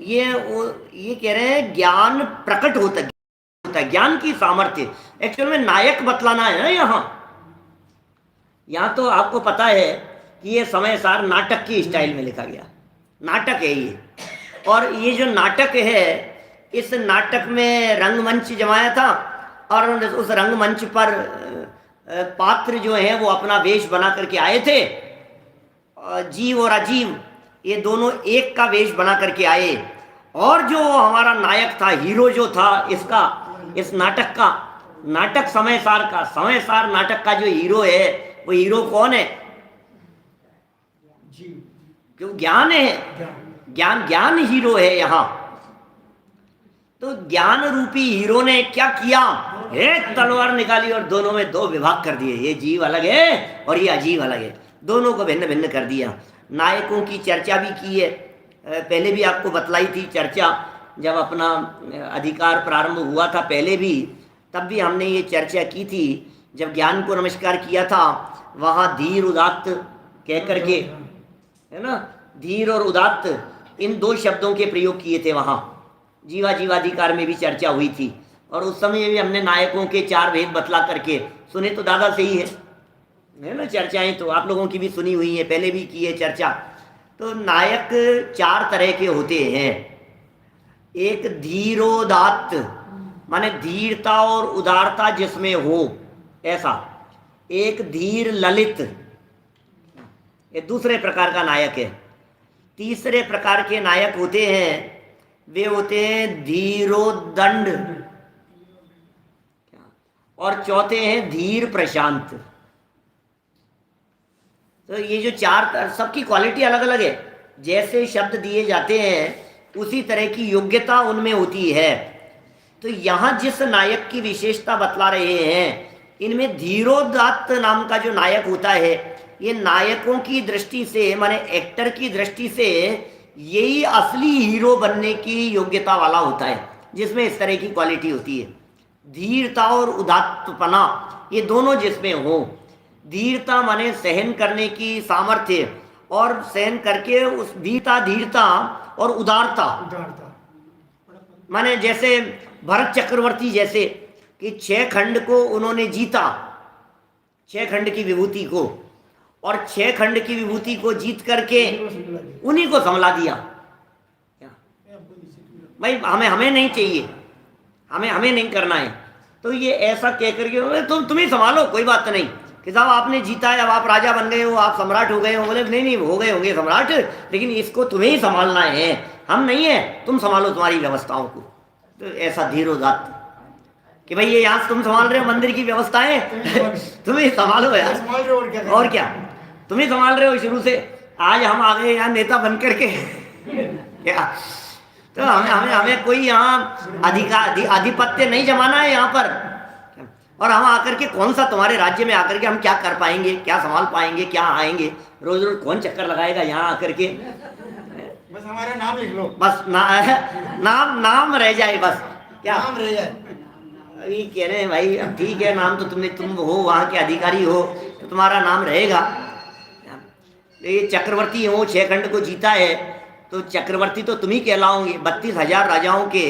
ये कह रहे हैं ज्ञान प्रकट होता है, ज्ञान की सामर्थ्य। एक्चुअल में नायक बतलाना है ना। यहाँ तो आपको पता है कि ये समय सार नाटक की स्टाइल में लिखा गया। नाटक है ये। और ये जो नाटक है, इस नाटक में रंगमंच जमाया था और उस रंगमंच पर पात्र जो हैं वो अपना वेश बना करके आए थे। जीव और अजीव ये दोनों एक का वेश बना करके आए। और जो हमारा नायक था, हीरो जो था इसका, इस नाटक का, नाटक समय सार नाटक का जो हीरो है, वो हीरो कौन है? क्यों? ज्ञान है। ज्ञान हीरो है यहाँ। तो ज्ञान रूपी हीरो ने क्या किया? एक तलवार निकाली और दोनों में दो विभाग कर दिए। ये जीव अलग है और ये अजीव अलग है, दोनों को भिन्न भिन्न कर दिया। नायकों की चर्चा भी की है, पहले भी आपको बतलाई थी चर्चा, जब अपना अधिकार प्रारंभ हुआ था पहले भी, तब भी हमने ये चर्चा की थी। जब ज्ञान को नमस्कार किया था, वहाँ धीर उदात्त कह करके, है ना, धीर और उदात्त इन दो शब्दों के प्रयोग किए थे। वहाँ जीवाधिकार में भी चर्चा हुई थी। और उस समय भी हमने नायकों के 4 भेद बतला करके सुने, तो दादा सही है ना, चर्चाएं तो आप लोगों की भी सुनी हुई है, पहले भी की है चर्चा। तो नायक 4 तरह के होते हैं। एक धीरोदात्त, माने धीरता और उदारता जिसमें हो ऐसा। एक धीर ललित, ये दूसरे प्रकार का नायक है। तीसरे प्रकार के नायक होते हैं, वे होते हैं धीरोदंड, और चौथे हैं धीर प्रशांत। तो ये जो 4, सबकी क्वालिटी अलग अलग है। जैसे शब्द दिए जाते हैं उसी तरह की योग्यता उनमें होती है। तो यहाँ जिस नायक की विशेषता बतला रहे हैं, इनमें धीरोदात्त नाम का जो नायक होता है, ये नायकों की दृष्टि से, माने एक्टर की दृष्टि से, यही असली हीरो बनने की योग्यता वाला होता है, जिसमें इस तरह की क्वालिटी होती है। धीरता और उदात्तपना ये दोनों जिसमें हो। धीरता माने सहन करने की सामर्थ्य, और सहन करके उस धीरता और उदारता माने जैसे भरत चक्रवर्ती जैसे कि 6 खंड को उन्होंने जीता, 6 खंड की विभूति को, और 6 खंड की विभूति को जीत करके उन्हीं को संभला दिया। भाई हमें नहीं चाहिए, हमें नहीं करना है। तो ये ऐसा कह करके तुम ही संभालो, कोई बात नहीं कि साहब आपने जीता है, अब आप राजा बन गए हो, आप सम्राट हो गए हो। बोले नहीं हो गए होंगे सम्राट, लेकिन इसको तुम्हें ही संभालना है, हम नहीं है, तुम संभालो तुम्हारी व्यवस्थाओं को। तो ऐसा धीरोदात्त कि भाई ये यहाँ तुम संभाल रहे हो मंदिर की व्यवस्थाएं, तुम ही संभालो यार, और क्या तुम ही संभाल रहे हो शुरू से। आज हम आ गए यहाँ नेता बन करके क्या, तो हमें कोई यहाँ आधिपत्य नहीं जमाना है यहाँ पर। और हम आकर के कौन सा तुम्हारे राज्य में आकर के हम क्या कर पाएंगे, क्या संभाल पाएंगे, क्या आएंगे, रोज रोज कौन चक्कर लगाएगा यहाँ आकर के। बस हमारा नाम लिख लो, बस नाम रह जाए, बस क्या नाम रह जाए। ये कह रहे हैं भाई, अब ठीक है, नाम तो तुम हो, वहाँ के अधिकारी हो, तो तुम्हारा नाम रहेगा। ये चक्रवर्ती हो, 6 खंड को जीता है, तो चक्रवर्ती तो तुम ही कहलाओगे। 32,000 राजाओं के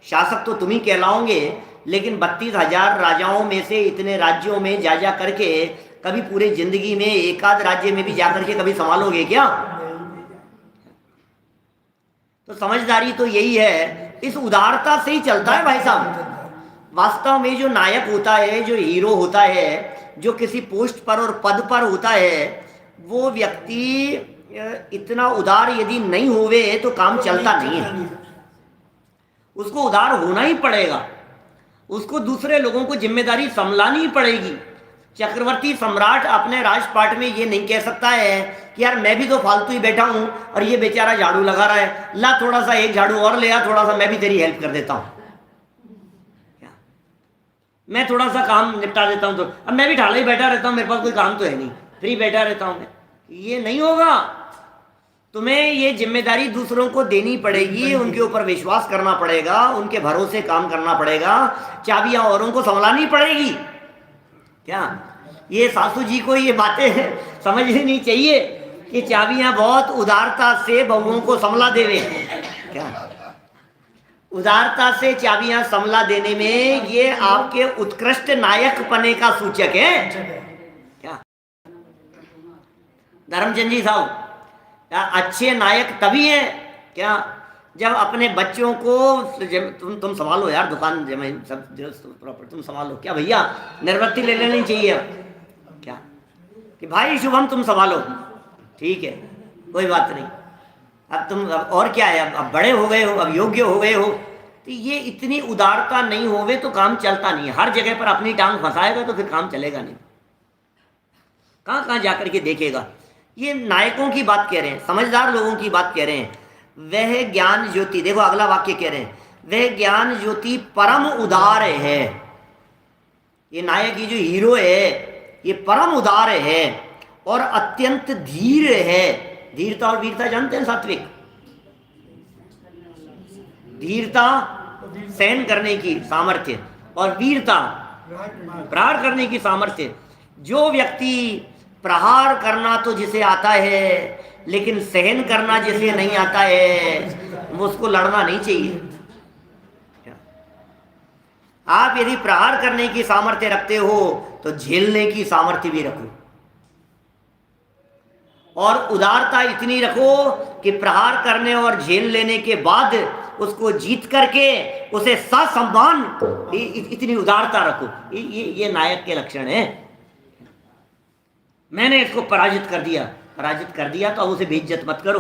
शासक तो तुम ही कहलाओगे। लेकिन 32,000 राजाओं में से इतने राज्यों में जा करके कभी पूरे जिंदगी में एकाध राज्य में भी जाकर के कभी संभालोगे क्या? तो समझदारी तो यही है, इस उदारता से ही चलता है भाई साहब। वास्तव में जो नायक होता है, जो हीरो होता है, जो किसी पोस्ट पर और पद पर होता है, वो व्यक्ति इतना उदार यदि नहीं होवे तो काम चलता नहीं है। उसको उदार होना ही पड़ेगा, उसको दूसरे लोगों को जिम्मेदारी संभालनी ही पड़ेगी। चक्रवर्ती सम्राट अपने राजपाट में ये नहीं कह सकता है कि यार मैं भी तो फालतू ही बैठा हूं और ये बेचारा झाड़ू लगा रहा है, ला थोड़ा सा एक झाड़ू और ले आ, थोड़ा सा मैं भी तेरी हेल्प कर देता हूं, मैं थोड़ा सा काम निपटा देता हूं, तो अब मैं भी ढाला ही बैठा रहता हूं, मेरे पास कोई काम तो है नहीं, फ्री बैठा रहता हूं मैं। ये नहीं होगा। तुम्हें ये जिम्मेदारी दूसरों को देनी पड़ेगी, उनके ऊपर विश्वास करना पड़ेगा, उनके भरोसे काम करना पड़ेगा, चाबियां औरों को संभालनी पड़ेगी। क्या ये सासू जी को ये बातें समझनी नहीं चाहिए कि चाबियां बहुत उदारता से बहुओं को संभला देवे? क्या उदारता से चाबियां संभला देने में ये आपके उत्कृष्ट नायक पने का सूचक है। क्या धर्मचंद जी साहब अच्छे नायक तभी हैं क्या जब अपने बच्चों को, तुम संभालो यार दुकान जमीन सब प्रॉपर्टी तुम संभालो, क्या भैया निर्वृत्ति ले लेनी चाहिए क्या, कि भाई शुभम तुम संभालो, ठीक है कोई बात नहीं, अब तुम और क्या है, अब बड़े हो गए हो, अब योग्य हो गए हो, तो ये इतनी उदारता नहीं होवे तो काम चलता नहीं है। हर जगह पर अपनी टांग फंसाएगा तो फिर काम चलेगा नहीं, कहाँ कहाँ जाकर के देखेगा। ये नायकों की बात कह रहे हैं, समझदार लोगों की बात कह रहे हैं। वह ज्ञान ज्योति, देखो अगला वाक्य कह रहे हैं, वह ज्ञान ज्योति परम उदार है। ये नायक, ये जो हीरो है ये परम उदार है और अत्यंत धीर है। धीरता और वीरता जानते हैं सात्विक? धीरता सहन करने की सामर्थ्य और वीरता प्रहार करने की सामर्थ्य। जो व्यक्ति प्रहार करना तो जिसे आता है लेकिन सहन करना जिसे नहीं आता है वो उसको लड़ना नहीं चाहिए। आप यदि प्रहार करने की सामर्थ्य रखते हो तो झेलने की सामर्थ्य भी रखो, और उदारता इतनी रखो कि प्रहार करने और झेल लेने के बाद उसको जीत करके उसे ससम्मान, इतनी उदारता रखो। ये नायक के लक्षण है। मैंने इसको पराजित कर दिया तो अब उसे बेइज्जत मत करो।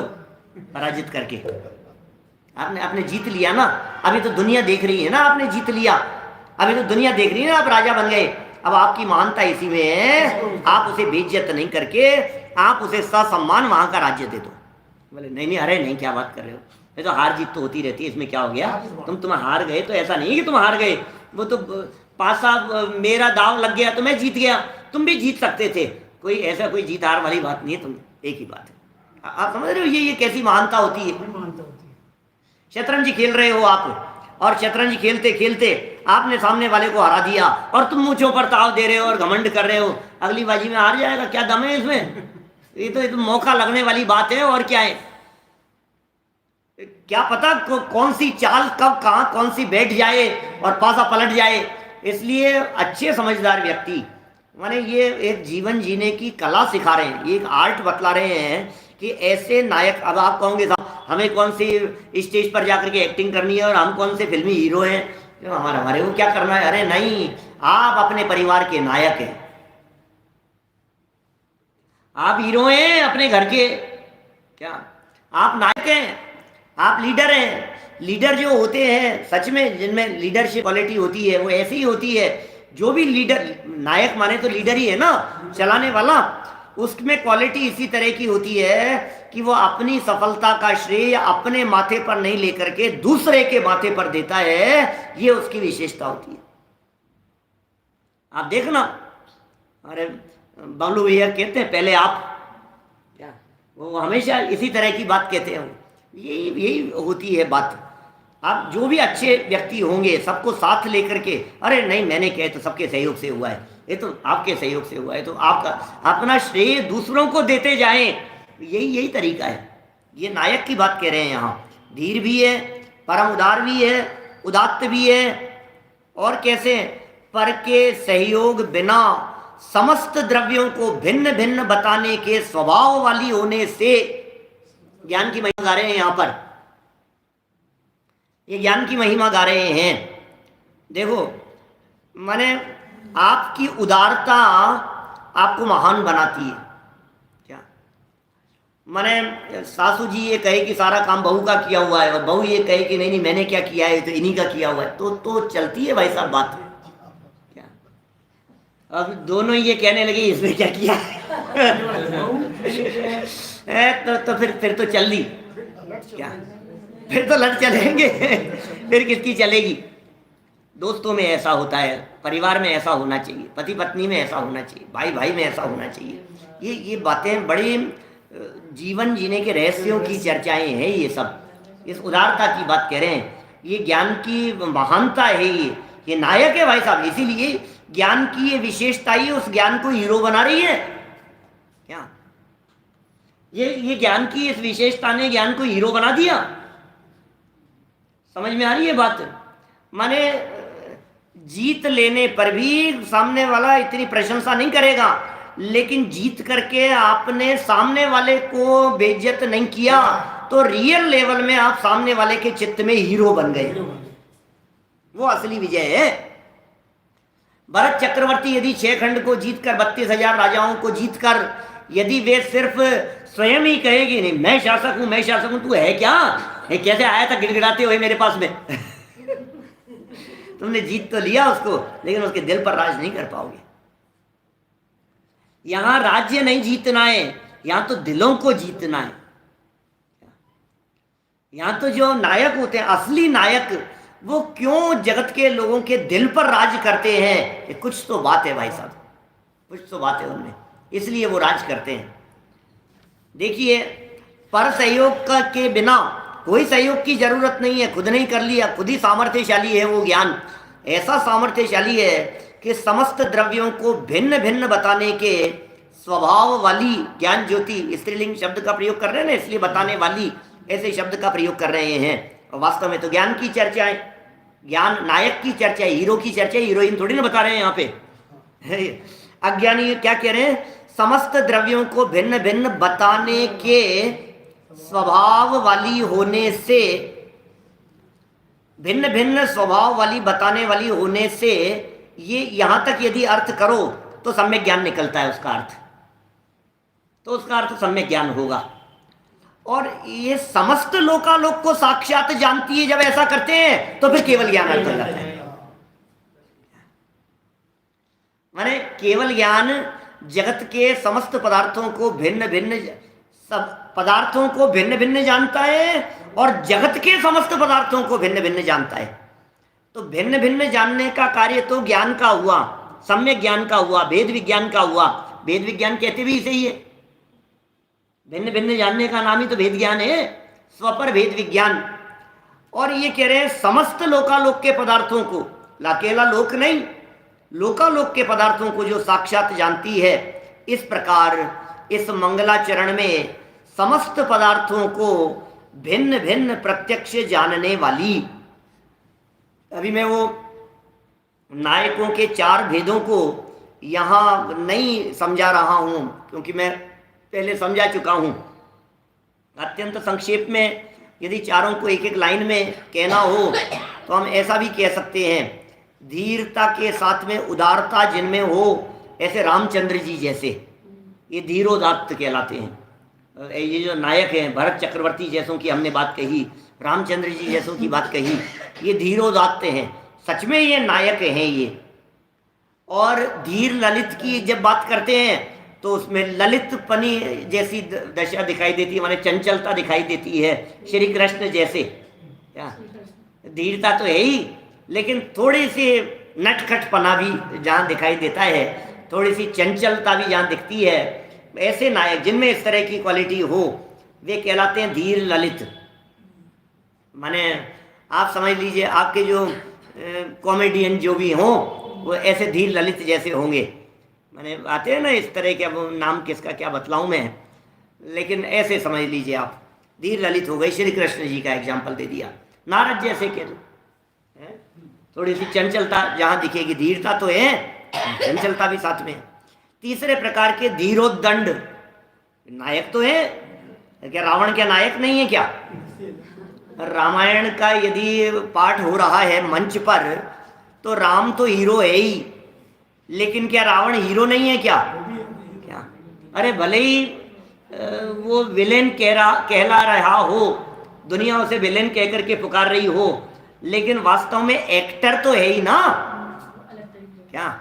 पराजित करके आपने जीत लिया ना, अभी तो दुनिया देख रही है ना, आपने जीत लिया, अभी तो दुनिया देख रही है ना, आप राजा बन गए। अब आपकी महानता इसी में है, आप उसे बेइज्जत नहीं करके आप उसे ससम्मान वहां का राज्य दे दो। बोले नहीं, अरे नहीं, क्या बात कर रहे हो, ये तो हार जीत तो होती रहती है, इसमें क्या हो गया, तुम हार गए तो ऐसा नहीं कि तुम हार गए, वो तो पासा मेरा दाव लग गया तो मैं जीत गया, तुम भी जीत सकते थे। कोई ऐसा कोई जीत हार वाली बात नहीं है, तुम एक ही बात है। आप समझ रहे हो ये कैसी महानता होती है। शतरंज खेल रहे हो आप, और शतरंज खेलते खेलते आपने सामने वाले को हरा दिया और तुम मूंछों पर ताव दे रहे हो और घमंड कर रहे हो, अगली बाजी में हार जाएगा, क्या दम है इसमें। ये तो मौका लगने वाली बात है, और क्या है, क्या पता कौन सी चाल कब कहां कौन सी बैठ जाए और पासा पलट जाए। इसलिए अच्छे समझदार व्यक्ति माने ये एक जीवन जीने की कला सिखा रहे हैं, ये एक आर्ट बतला रहे हैं कि ऐसे नायक। अब आप कहोगे हमें कौन सी स्टेज पर जाकर के एक्टिंग करनी है और हम कौन से फिल्मी हीरो हैं, हमारे को क्या करना है। अरे नहीं, आप अपने परिवार के नायक हैं, आप हीरो हैं अपने घर के, क्या आप नायक हैं, आप लीडर हैं। लीडर जो होते हैं सच में जिनमें लीडरशिप क्वालिटी होती है वो ऐसी ही होती है। जो भी लीडर, नायक माने तो लीडर ही है ना, चलाने वाला, उसमें क्वालिटी इसी तरह की होती है कि वो अपनी सफलता का श्रेय अपने माथे पर नहीं लेकर के दूसरे के माथे पर देता है, ये उसकी विशेषता होती है। आप देखना, अरे बालू भैया कहते हैं पहले आप, क्या वो हमेशा इसी तरह की बात कहते हैं, यही होती है बात। आप जो भी अच्छे व्यक्ति होंगे सबको साथ लेकर के, अरे नहीं मैंने कहे तो सबके सहयोग से हुआ है, ये तो आपके सहयोग से हुआ है, तो आपका अपना श्रेय दूसरों को देते जाएं, यही तरीका है। ये नायक की बात कह रहे हैं यहाँ। धीर भी है, परम उदार भी है, उदात्त भी है, और कैसे, पर के सहयोग बिना समस्त द्रव्यों को भिन्न भिन्न बताने के स्वभाव वाली होने से, ज्ञान की महिमा गा रहे हैं यहाँ पर, ये ज्ञान की महिमा गा रहे हैं। देखो माने आपकी उदारता आपको महान बनाती है। क्या माने सासू जी ये कहे कि सारा काम बहू का किया हुआ है और बहू ये कहे कि नहीं मैंने क्या किया है, तो इन्हीं का किया हुआ है, तो चलती है भाई साहब बात। क्या अब दोनों ये कहने लगे इसने क्या किया है तो फिर तो चल दी, क्या फिर तो लड़ चलेंगे फिर किसकी चलेगी। दोस्तों में ऐसा होता है, परिवार में ऐसा होना चाहिए, पति पत्नी में ऐसा होना चाहिए, भाई भाई में ऐसा होना चाहिए। ये बातें बड़ी जीवन जीने के रहस्यों की चर्चाएं हैं, ये सब इस उदारता की बात कह रहे हैं। ये ज्ञान की महानता है, ये नायक है भाई साहब। इसीलिए ज्ञान की ये विशेषता ही उस ज्ञान को हीरो बना रही है। क्या ये ज्ञान की इस विशेषता ने ज्ञान को हीरो बना दिया। समझ में आ रही है बात। माने जीत लेने पर भी सामने वाला इतनी प्रशंसा नहीं करेगा, लेकिन जीत करके आपने सामने वाले को बेइज्जत नहीं किया, तो रियल लेवल में आप सामने वाले के चित्त में हीरो बन गए। वो असली विजय है। भरत चक्रवर्ती यदि 6 खंड को जीतकर 32,000 राजाओं को जीतकर यदि वे सिर्फ स्वयं ही कहेगी नहीं मैं शासक हूं, मैं शासक हूं, तू है क्या, ये कैसे आया था गिड़गिड़ाते हुए मेरे पास में तुमने जीत तो लिया उसको, लेकिन उसके दिल पर राज नहीं कर पाओगे। यहां राज्य नहीं जीतना है, यहां तो दिलों को जीतना है। यहां तो जो नायक होते हैं, असली नायक, वो क्यों जगत के लोगों के दिल पर राज करते हैं, ये कुछ तो बात है भाई साहब, कुछ तो बात है उनमें, इसलिए वो राज करते हैं। देखिए, पर सहयोग के बिना कोई सहयोग की जरूरत नहीं है, खुद नहीं कर लिया, खुद ही सामर्थ्यशाली है वो ज्ञान। ऐसा सामर्थ्यशाली है कि समस्त द्रव्यों को भिन्न भिन्न बताने के स्वभाव वाली ज्ञान ज्योति, स्त्रीलिंग शब्द का प्रयोग कर रहे हैं ना, इसलिए बताने वाली ऐसे शब्द का प्रयोग कर रहे हैं। और वास्तव में तो ज्ञान की चर्चा है, ज्ञान नायक की चर्चा है, हीरो की चर्चा है, हीरोइन थोड़ी ना बता रहे हैं यहाँ पे। अज्ञानी क्या कह रहे हैं, समस्त द्रव्यों को भिन्न भिन्न बताने के स्वभाव वाली होने से, भिन्न भिन्न स्वभाव वाली बताने वाली होने से, ये यहां तक यदि अर्थ करो तो सम्यक ज्ञान निकलता है उसका अर्थ, तो उसका अर्थ सम्यक ज्ञान होगा। और ये समस्त लोकालोक को साक्षात जानती है, जब ऐसा करते हैं तो फिर केवल ज्ञान अर्थ हो जाता है। माने केवल ज्ञान जगत के समस्त पदार्थों को भिन्न भिन्न, सब पदार्थों को भिन्न भिन्न जानता है और जगत के समस्त पदार्थों को भिन्न भिन्न जानता है। तो भिन्न भिन्न जानने का कार्य तो ज्ञान का हुआ, सम्यक ज्ञान का हुआ, भेद विज्ञान का हुआ। भेद विज्ञान कहते भी इसे ही है, भिन्न भिन्न जानने का नाम ही तो भेद ज्ञान है, स्वपर भेद विज्ञान। और ये कह रहे हैं समस्त लोकालोक के पदार्थों को, अकेला लोक नहीं, लोकालोक के पदार्थों को जो साक्षात जानती है, इस प्रकार इस मंगलाचरण में समस्त पदार्थों को भिन्न भिन्न प्रत्यक्ष जानने वाली। अभी मैं वो नायकों के 4 भेदों को यहाँ नहीं समझा रहा हूँ, क्योंकि मैं पहले समझा चुका हूँ। अत्यंत संक्षेप में यदि चारों को एक एक लाइन में कहना हो तो हम ऐसा भी कह सकते हैं, धीरता के साथ में उदारता जिनमें हो, ऐसे रामचंद्र जी जैसे, ये धीरोदात्त कहलाते हैं। ये जो नायक हैं, भरत चक्रवर्ती जैसों की हमने बात कही, रामचंद्र जी जैसों की बात कही, ये धीरोदात्त हैं, सच में ये नायक हैं ये। और धीर ललित की जब बात करते हैं तो उसमें ललितपनी जैसी दशा दिखाई देती है, माने चंचलता दिखाई देती है, श्री कृष्ण जैसे। क्या धीरता तो है ही, लेकिन थोड़ी सी नटखटपना भी जहाँ दिखाई देता है, थोड़ी सी चंचलता भी जहाँ दिखती है, ऐसे नायक जिनमें इस तरह की क्वालिटी हो, वे कहलाते हैं धीर ललित। माने आप समझ लीजिए, आपके जो कॉमेडियन जो भी हों वो ऐसे धीर ललित जैसे होंगे। मैंने आते हैं ना इस तरह के, अब नाम किसका क्या बतलाऊं मैं, लेकिन ऐसे समझ लीजिए आप, धीर ललित हो गई। श्री कृष्ण जी का एग्जाम्पल दे दिया। नारद जैसे कह दो, थोड़ी सी चंचलता जहाँ दिखेगी, धीरता तो है, चंचलता भी साथ में। तीसरे प्रकार के धीरोदंड, नायक तो है, क्या रावण क्या नायक नहीं है क्या? रामायण का यदि पाठ हो रहा है मंच पर तो राम तो हीरो है ही, लेकिन क्या रावण हीरो नहीं है क्या? क्या अरे भले ही वो विलेन कहला रहा हो, दुनिया उसे विलेन कह करके पुकार रही हो, लेकिन वास्तव में एक्टर तो है ही ना। क्या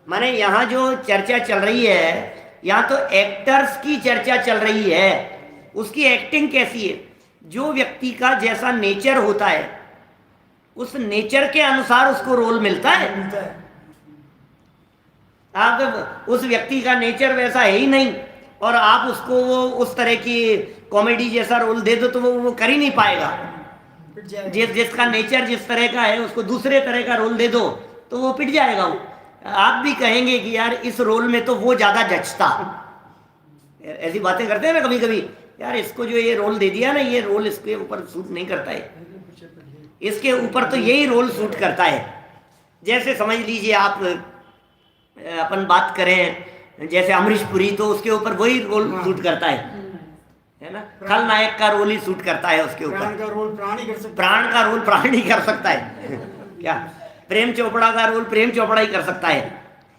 माने यहाँ जो चर्चा चल रही है, यहाँ तो एक्टर्स की चर्चा चल रही है। उसकी एक्टिंग कैसी है? जो व्यक्ति का जैसा नेचर होता है, उस नेचर के अनुसार उसको रोल मिलता है। आप उस व्यक्ति का नेचर वैसा है ही नहीं और आप उसको वो उस तरह की कॉमेडी जैसा रोल दे दो तो वो कर ही नहीं पाएगा। जिसका नेचर जिस तरह का है, उसको दूसरे तरह का रोल दे दो तो वो पिट जाएगा। वो आप भी कहेंगे कि यार इस रोल में तो वो ज्यादा जचता। ऐसी बातें करते हैं ना कभी कभी, यार इसको जो ये रोल दे दिया ना, ये रोल इसके ऊपर सूट नहीं करता है, इसके ऊपर तो यही रोल सूट करता है। जैसे समझ लीजिए आप, अपन बात करें जैसे अमरीश पुरी, तो उसके ऊपर वही रोल सूट करता है ना। खलनायक का रोल ही सूट करता है उसके ऊपर। प्राण का रोल प्राण ही कर सकता है। प्राण का रोल प्राण ही कर सकता है क्या प्रेम चोपड़ा का रोल प्रेम चोपड़ा ही कर सकता है।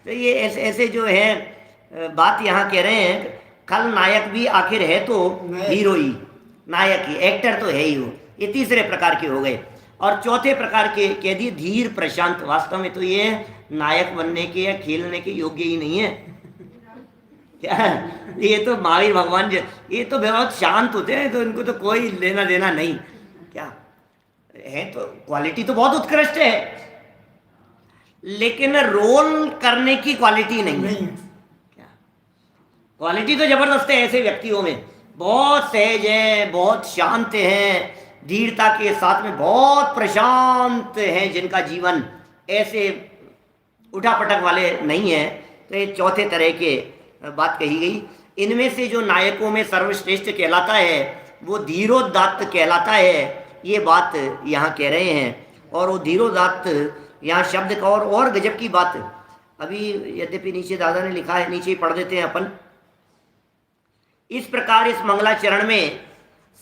तो ये ऐसे ऐसे जो है बात यहाँ कह रहे हैं, खलनायक भी आखिर है तो हीरो ही, नायक ही, एक्टर तो है ही वो। ये तीसरे प्रकार के हो गए। और चौथे प्रकार के कह दिए धीर प्रशांत। वास्तव में तो ये नायक बनने के या खेलने के योग्य ही नहीं है क्या। ये तो महावीर भगवान ये तो बहुत शांत होते हैं, तो इनको तो कोई लेना देना नहीं क्या है। तो क्वालिटी तो बहुत उत्कृष्ट है, लेकिन रोल करने की क्वालिटी नहीं है क्या। क्वालिटी तो जबरदस्त है ऐसे व्यक्तियों में, बहुत सहज है, बहुत शांत है, धीरता के साथ में बहुत प्रशांत है जिनका जीवन, ऐसे उठापटक वाले नहीं है। तो ये चौथे तरह के बात कही गई। इनमें से जो नायकों में सर्वश्रेष्ठ कहलाता है वो धीरोदात्त कहलाता है, ये बात यहाँ कह रहे हैं। और वो धीरोदात्त यहाँ शब्द का और गजब की बात, अभी यद्यपि नीचे दादा ने लिखा है, नीचे ही पढ़ देते हैं अपन। इस प्रकार इस मंगलाचरण में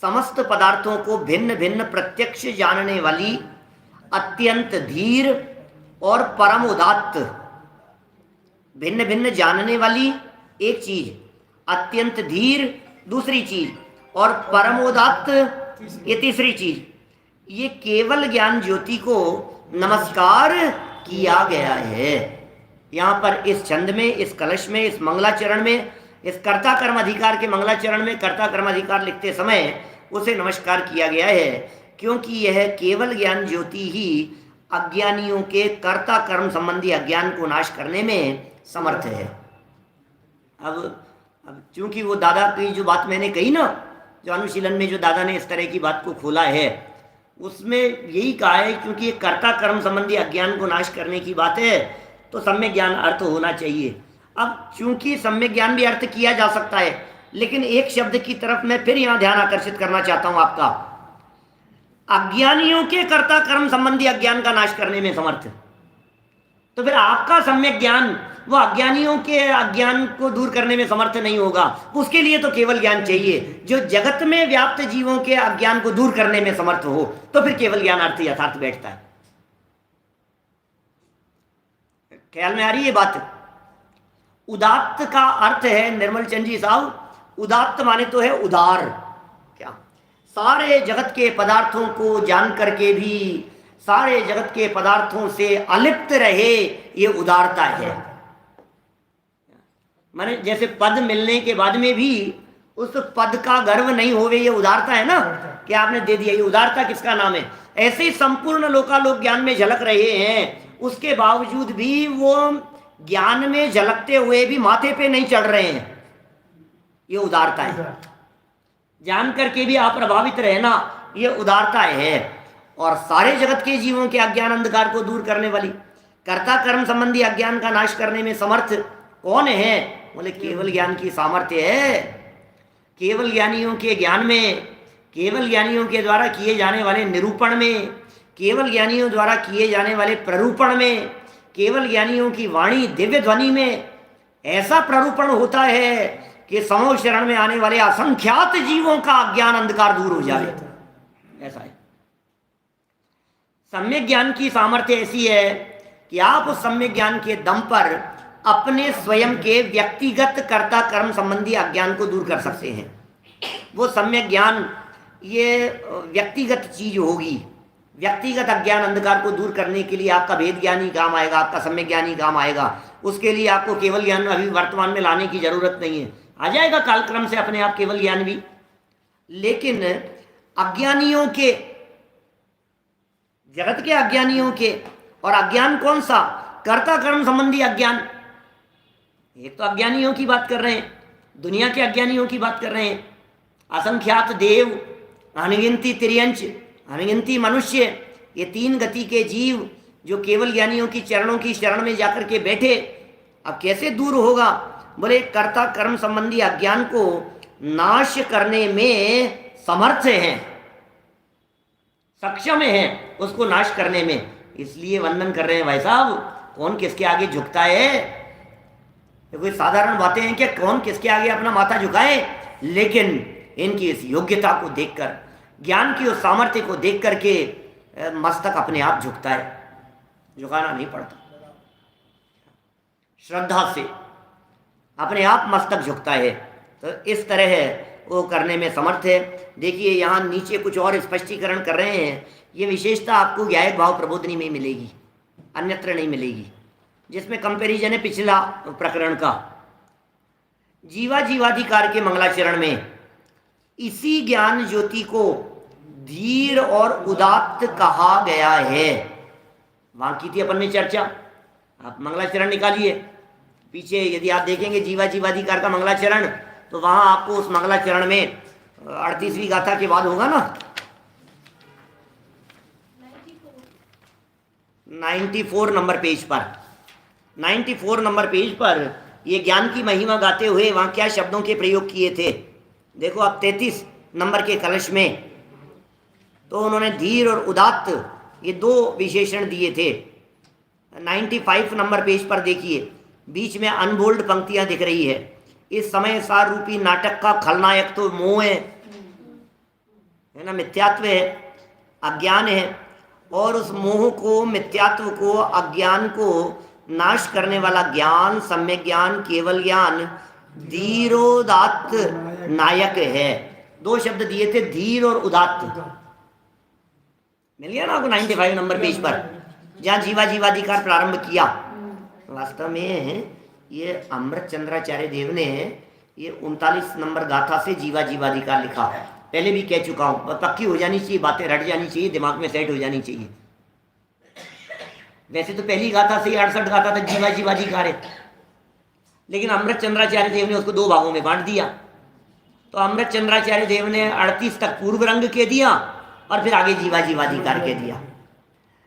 समस्त पदार्थों को भिन्न भिन्न प्रत्यक्ष जानने वाली अत्यंत धीर और परम उदात्त, भिन्न भिन्न जानने वाली एक चीज, अत्यंत धीर दूसरी चीज, और परमोदात्त ये तीसरी चीज, ये केवल ज्ञान ज्योति को नमस्कार किया गया है। यहाँ पर इस छंद में, इस कलश में, इस मंगलाचरण में, इस कर्ता कर्म अधिकार के मंगलाचरण में कर्ता कर्म अधिकार लिखते समय उसे नमस्कार किया गया है, क्योंकि यह केवल ज्ञान ज्योति ही अज्ञानियों के कर्ता कर्म संबंधी अज्ञान को नाश करने में समर्थ है। अब चूंकि वो दादा की जो बात मैंने कही ना, जो अनुशीलन में जो दादा ने इस तरह की बात को खोला है, उसमें यही कहा है क्योंकि ये कर्ता कर्म संबंधी अज्ञान को नाश करने की बात है, तो सम्यक ज्ञान अर्थ होना चाहिए। अब चूंकि सम्यक ज्ञान भी अर्थ किया जा सकता है, लेकिन एक शब्द की तरफ मैं फिर यहाँ ध्यान आकर्षित करना चाहता हूँ आपका, अज्ञानियों के कर्ता कर्म संबंधी अज्ञान का नाश करने में समर्थ। तो फिर आपका सम्यक ज्ञान वो अज्ञानियों के अज्ञान को दूर करने में समर्थ नहीं होगा, उसके लिए तो केवल ज्ञान चाहिए जो जगत में व्याप्त जीवों के अज्ञान को दूर करने में समर्थ हो, तो फिर केवल ज्ञान अर्थ यथार्थ बैठता है। ख्याल में आ रही है बात। उदात्त का अर्थ है निर्मल चंद जी साहब, उदात्त माने तो है उदार, क्या सारे जगत के पदार्थों को जान करके भी सारे जगत के पदार्थों से अलिप्त रहे, ये उदारता है। माने जैसे पद मिलने के बाद में भी उस पद का गर्व नहीं होवे, ये उदारता है ना, कि आपने दे दिया, ये उदारता किसका नाम है। ऐसे ही संपूर्ण लोकालोक ज्ञान में झलक रहे हैं, उसके बावजूद भी वो ज्ञान में झलकते हुए भी माथे पे नहीं चढ़ रहे हैं, ये उदारता है। जान करके भी आप प्रभावित रहना, ये उदारता है। और सारे जगत के जीवों के अज्ञान अंधकार को दूर करने वाली, कर्ता कर्म संबंधी अज्ञान का नाश करने में समर्थ कौन है? बोले केवल ज्ञान की सामर्थ्य है। केवल ज्ञानियों के ज्ञान में, केवल ज्ञानियों के द्वारा किए जाने वाले निरूपण में, केवल ज्ञानियों द्वारा किए जाने वाले प्ररूपण में, केवल ज्ञानियों की वाणी दिव्य ध्वनि में ऐसा प्ररूपण होता है कि समो शरण में आने वाले असंख्यात जीवों का अज्ञान अंधकार दूर हो जाए। ऐसा है। सम्यक ज्ञान की सामर्थ्य ऐसी है कि आप उस सम्यक ज्ञान के दम पर अपने स्वयं के व्यक्तिगत कर्ता कर्म संबंधी अज्ञान को दूर कर सकते हैं। वो सम्यक ज्ञान ये व्यक्तिगत चीज होगी। व्यक्तिगत अज्ञान अंधकार को दूर करने के लिए आपका भेद ज्ञान ही काम आएगा, आपका सम्यक ज्ञान ही काम आएगा। उसके लिए आपको केवल ज्ञान अभी वर्तमान में लाने की जरूरत नहीं है, आ जाएगा कालक्रम से अपने आप केवल ज्ञान भी। लेकिन अज्ञानियों के, जगत के अज्ञानियों के, और अज्ञान कौन सा? कर्ता कर्म संबंधी अज्ञान। एक तो अज्ञानियों की बात कर रहे हैं, दुनिया के अज्ञानियों की बात कर रहे हैं। असंख्यात देव, अनगिनती तिर्यंच, अनगिनती मनुष्य, ये तीन गति के जीव जो केवल ज्ञानियों की चरणों की शरण में जाकर के बैठे, अब कैसे दूर होगा? बोले कर्ता कर्म संबंधी अज्ञान को नाश करने में समर्थ हैं, सक्षम हैं उसको नाश करने में। इसलिए वंदन कर रहे हैं भाई साहब। कौन किसके आगे झुकता है? ये कोई साधारण बातें हैं कि कौन किसके आगे अपना माथा झुकाए, लेकिन इनकी इस योग्यता को देखकर, ज्ञान की उस सामर्थ्य को देख करके मस्तक अपने आप झुकता है, झुकाना नहीं पड़ता। श्रद्धा से अपने आप मस्तक झुकता है। तो इस तरह वो करने में समर्थ है। देखिए यहाँ नीचे कुछ और स्पष्टीकरण कर रहे हैं। ये विशेषता आपको ज्ञायक भाव प्रबोधनी में मिलेगी, अन्यत्र नहीं मिलेगी, जिसमें कंपैरिजन है पिछला प्रकरण का। जीवा जीवाधिकार के मंगलाचरण में इसी ज्ञान ज्योति को धीर और उदात्त कहा गया है। वहां की थी अपन ने चर्चा, आप मंगलाचरण निकालिए पीछे, यदि आप देखेंगे जीवा जीवाधिकार का मंगलाचरण, तो वहां आपको उस मंगलाचरण में 38वीं गाथा के बाद होगा ना, 94 नंबर पेज पर, 94 नंबर पेज पर ये ज्ञान की महिमा गाते हुए वहां क्या शब्दों के प्रयोग किए थे। देखो आप 33 नंबर के कलश में तो उन्होंने धीर और उदात्त ये दो विशेषण दिए थे। 95 नंबर पेज पर देखिए, बीच में अनबोल्ड पंक्तियां दिख रही है। इस समय सार रूपी नाटक का खलनायक तो मोह है ना, मिथ्यात्व है, अज्ञान है, और उस मोह को, मिथ्यात्व को, अज्ञान को नाश करने वाला ज्ञान, सम्यक ज्ञान, केवल ज्ञान धीरोदात्त नायक है। दो शब्द दिए थे, धीर और उदात्त। मिल गया ना आपको 95 नंबर पेज पर, जहां जीवा जीवाधिकार प्रारंभ किया। वास्तव में ये अमृत चंद्राचार्य देव ने ये 39 नंबर गाथा से जीवा जीवाधिकार लिखा। पहले भी कह चुका हूं, पक्की हो जानी चाहिए, बातें रट जानी चाहिए, दिमाग में सेट हो जानी चाहिए। वैसे तो पहली गाथा से ही 68 गाथा तक जीवा जीवाधिकार है, लेकिन अमृत चंद्राचार्य देव ने उसको दो भागों में बांट दिया। तो अमृत चंद्राचार्य देव ने 38 तक पूर्व रंग के दिया और फिर आगे जीवा जीवाधिकार के दिया,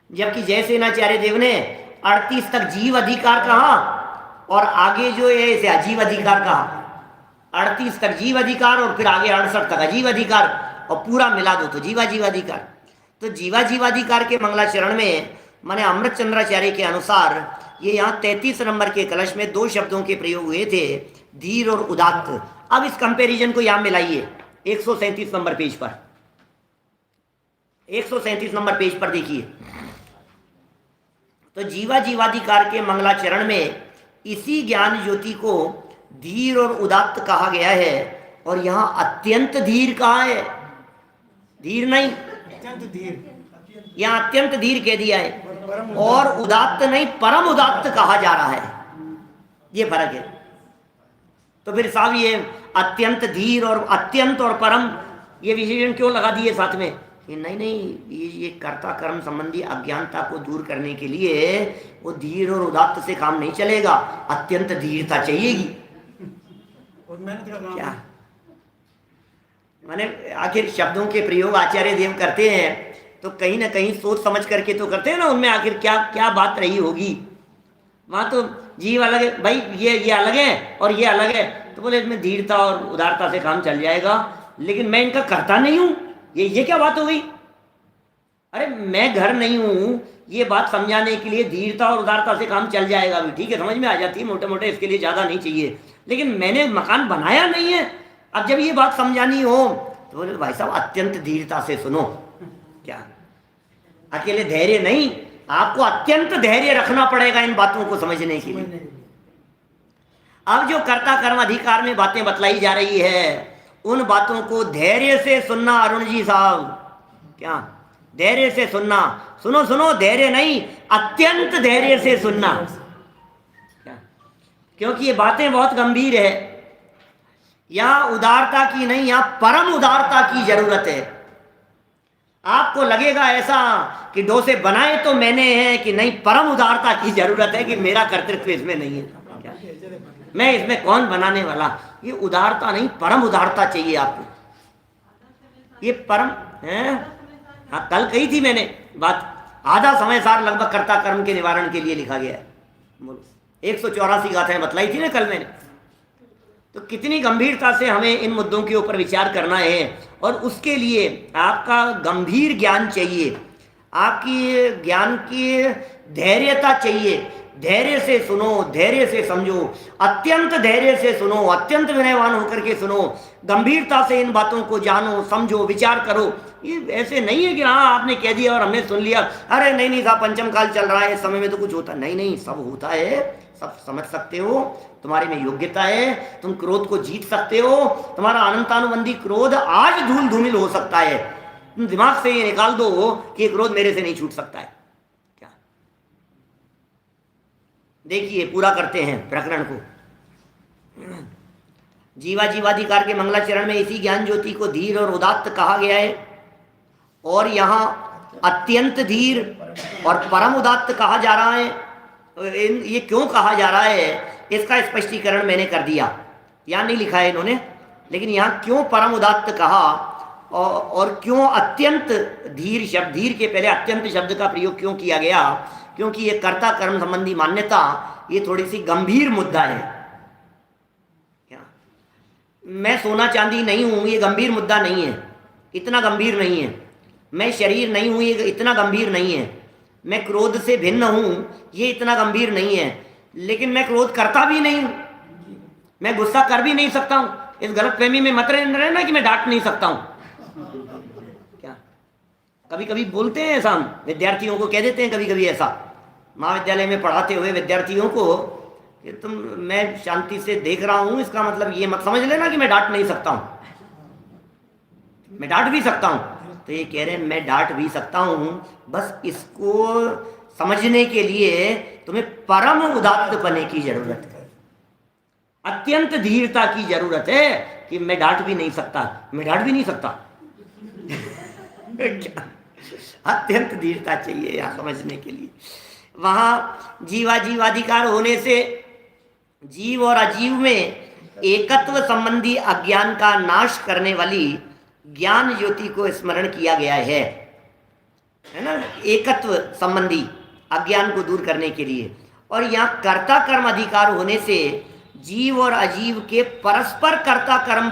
जबकि जयसेनाचार्य देव ने 38 तक जीव अधिकार कहा और आगे जो है इसे अजीव अधिकार कहा। 38 तक जीव अधिकार और फिर आगे 68 तक अजीव अधिकार, और पूरा मिला दो तो जीवा जीवाधिकार। तो जीवा जीवाधिकार के मंगलाचरण में माने अमृत चंद्राचार्य के अनुसार ये यहाँ 33 नंबर के कलश में दो शब्दों के प्रयोग हुए थे, धीर और उदात्त। अब इस कंपैरिजन को यहाँ मिलाइए 137 नंबर पेज पर, 137 नंबर पेज पर देखिए। तो जीवा जीवाधिकार के मंगलाचरण में इसी ज्ञान ज्योति को धीर और उदात्त कहा गया है, और यहां अत्यंत धीर कहा है, धीर नहीं, अत्यंत धीर, यहां अत्यंत धीर कह दिया है, और उदात्त नहीं परम उदात्त कहा जा रहा है। ये फर्क है। तो फिर साहब ये अत्यंत धीर और अत्यंत और परम ये विशेषण क्यों लगा दिए साथ में? नहीं, ये कर्ता कर्म संबंधी अज्ञानता को दूर करने के लिए वो धीर और उदात्त से काम नहीं चलेगा, अत्यंत धीरता चाहिएगी। क्या माने आखिर शब्दों के प्रयोग आचार्य देव करते हैं तो कहीं ना कहीं सोच समझ करके तो करते हैं ना, उनमें आखिर क्या क्या बात रही होगी। वहां तो जीव अलग है भाई, ये अलग है और ये अलग है, तो बोले इसमें धीरता और उदारता से काम चल जाएगा, लेकिन मैं इनका करता नहीं हूं, ये क्या बात हो गई? अरे मैं घर नहीं हूं, ये बात समझाने के लिए धीरता और उदारता से काम चल जाएगा भी, ठीक है, समझ में आ जाती है मोटे मोटे, इसके लिए ज़्यादा नहीं चाहिए, लेकिन मैंने मकान बनाया नहीं है। अब जब ये बात समझानी हो तो बोले भाई साहब अत्यंत धीरता से सुनो। क्या अकेले धैर्य नहीं, आपको अत्यंत धैर्य रखना पड़ेगा इन बातों को समझने के लिए। अब जो कर्ता कर्म अधिकार में बातें बतलाई जा रही है, उन बातों को धैर्य से सुनना अरुण जी साहब। क्या धैर्य से सुनना? सुनो सुनो, धैर्य नहीं, अत्यंत धैर्य से सुनना। क्या? क्योंकि ये बातें बहुत गंभीर है। यहां उदारता की नहीं, यहां परम उदारता की जरूरत है। आपको लगेगा ऐसा कि डोसे बनाए तो मैंने है, कि नहीं, परम उदारता की जरूरत है कि मेरा कर्तृत्व इसमें नहीं है, मैं इसमें कौन बनाने वाला। ये उदारता नहीं, परम उदारता चाहिए आपको। ये परम है। हाँ, कल कही थी मैंने बात, आधा समय सार लगभग कर्ता कर्म के निवारण के लिए लिखा गया है। 184 गाथाएं बतलाई थी ना कल मैंने। तो कितनी गंभीरता से हमें इन मुद्दों के ऊपर विचार करना है, और उसके लिए आपका गंभीर ज्ञान चाहिए। आपकी ज्ञान की धैर्यता चाहिए। धैर्य से सुनो, धैर्य से समझो, अत्यंत धैर्य से सुनो, अत्यंत विनयवान होकर के सुनो, गंभीरता से इन बातों को जानो, समझो, विचार करो। ये ऐसे नहीं है कि हाँ आपने कह दिया और हमने सुन लिया, अरे नहीं नहीं साहब पंचम काल चल रहा है, इस समय में तो कुछ होता नहीं। नहीं, सब होता है, सब समझ सकते हो, तुम्हारे में योग्यता है, तुम क्रोध को जीत सकते हो, तुम्हारा अनंतानुबंधी क्रोध आज धूल धूमिल हो सकता है। तुम दिमाग से ये निकाल दो कि क्रोध मेरे से नहीं छूट सकता है। क्या देखिए, पूरा करते हैं प्रकरण को। जीवा जीवाधिकार के मंगलाचरण में इसी ज्ञान ज्योति को धीर और उदात्त कहा गया है, और यहाँ अत्यंत धीर और परम उदात्त कहा जा रहा है। ये क्यों कहा जा रहा है इसका स्पष्टीकरण मैंने कर दिया, यहाँ नहीं लिखा है इन्होंने, लेकिन यहाँ क्यों परम उदात्त कहा और क्यों अत्यंत धीर शब्द, धीर के पहले अत्यंत शब्द का प्रयोग क्यों किया गया, क्योंकि ये कर्ता कर्म संबंधी मान्यता ये थोड़ी सी गंभीर मुद्दा है। क्या मैं सोना चांदी नहीं हूँ, ये गंभीर मुद्दा नहीं है, इतना गंभीर नहीं है। मैं शरीर नहीं हूँ, ये इतना गंभीर नहीं है। मैं क्रोध से भिन्न हूँ, ये इतना गंभीर नहीं है। लेकिन मैं क्रोध करता भी नहीं हूँ, मैं गुस्सा कर भी नहीं सकता हूँ। इस गलतफहमी में मत रहना कि मैं डांट नहीं सकता हूँ। क्या कभी कभी बोलते हैं ऐसा, हम विद्यार्थियों को कह देते हैं कभी कभी ऐसा, महाविद्यालय में पढ़ाते हुए विद्यार्थियों को कि तुम, मैं शांति से देख रहा हूँ, इसका मतलब ये मत समझ लेना कि मैं डांट नहीं सकता हूँ, मैं डांट भी सकता हूँ। तो ये कह रहे हैं मैं डांट भी सकता हूँ, बस इसको समझने के लिए तुम्हें परम उदात्त बनने की जरूरत है, अत्यंत धीरता की जरूरत है कि मैं डांट भी नहीं सकता, मैं डांट भी नहीं सकता। अत्यंत धीरता चाहिए यहाँ समझने के लिए। वहाँ जीवा जीवाधिकार होने से जीव और अजीव में एकत्व संबंधी अज्ञान का नाश करने वाली ज्ञान ज्योति को स्मरण किया गया है ना, एकत्व संबंधी अज्ञान को दूर करने के लिए। और यहाँ कर्ता कर्म अधिकार होने से जीव और अजीव के परस्पर कर्ता कर्म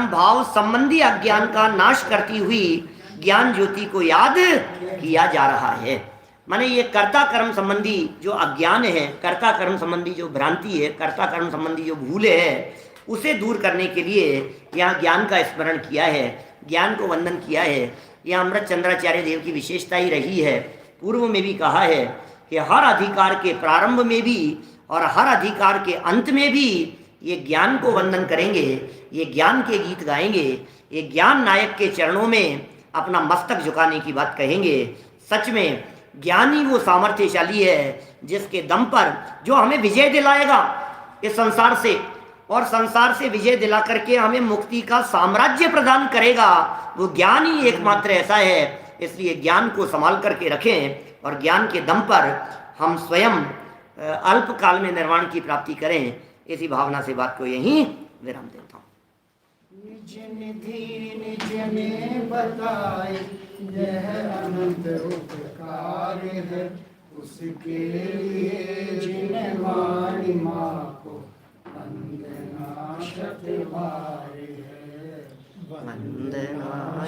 भाव संबंधी अज्ञान का नाश करती हुई ज्ञान ज्योति को याद किया जा रहा है। माने ये कर्ता कर्म संबंधी जो अज्ञान है, कर्ता कर्म संबंधी जो भ्रांति है, कर्ता कर्म संबंधी जो भूले है, उसे दूर करने के लिए यहाँ ज्ञान का स्मरण किया है, ज्ञान को वंदन किया है। यह अमृत चंद्राचार्य देव की विशेषता ही रही है। पूर्व में भी कहा है कि हर अधिकार के प्रारंभ में भी और हर अधिकार के अंत में भी ये ज्ञान को वंदन करेंगे, ये ज्ञान के गीत गाएंगे, ये ज्ञान नायक के चरणों में अपना मस्तक झुकाने की बात कहेंगे। सच में ज्ञान ही वो सामर्थ्यशाली है जिसके दम पर जो हमें विजय दिलाएगा इस संसार से, और संसार से विजय दिला करके हमें मुक्ति का साम्राज्य प्रदान करेगा। वो ज्ञान ही एकमात्र ऐसा है। इसलिए ज्ञान को संभाल करके रखें और ज्ञान के दम पर हम स्वयं अल्प काल में निर्वाण की प्राप्ति करें। इसी भावना से बात को यहीं विराम देता हूँ। निज निधि निज ने बताए यह अनंत उपकार है, उसके लिए जिन वाणी माँ को वंदना शत बार है, वंदना।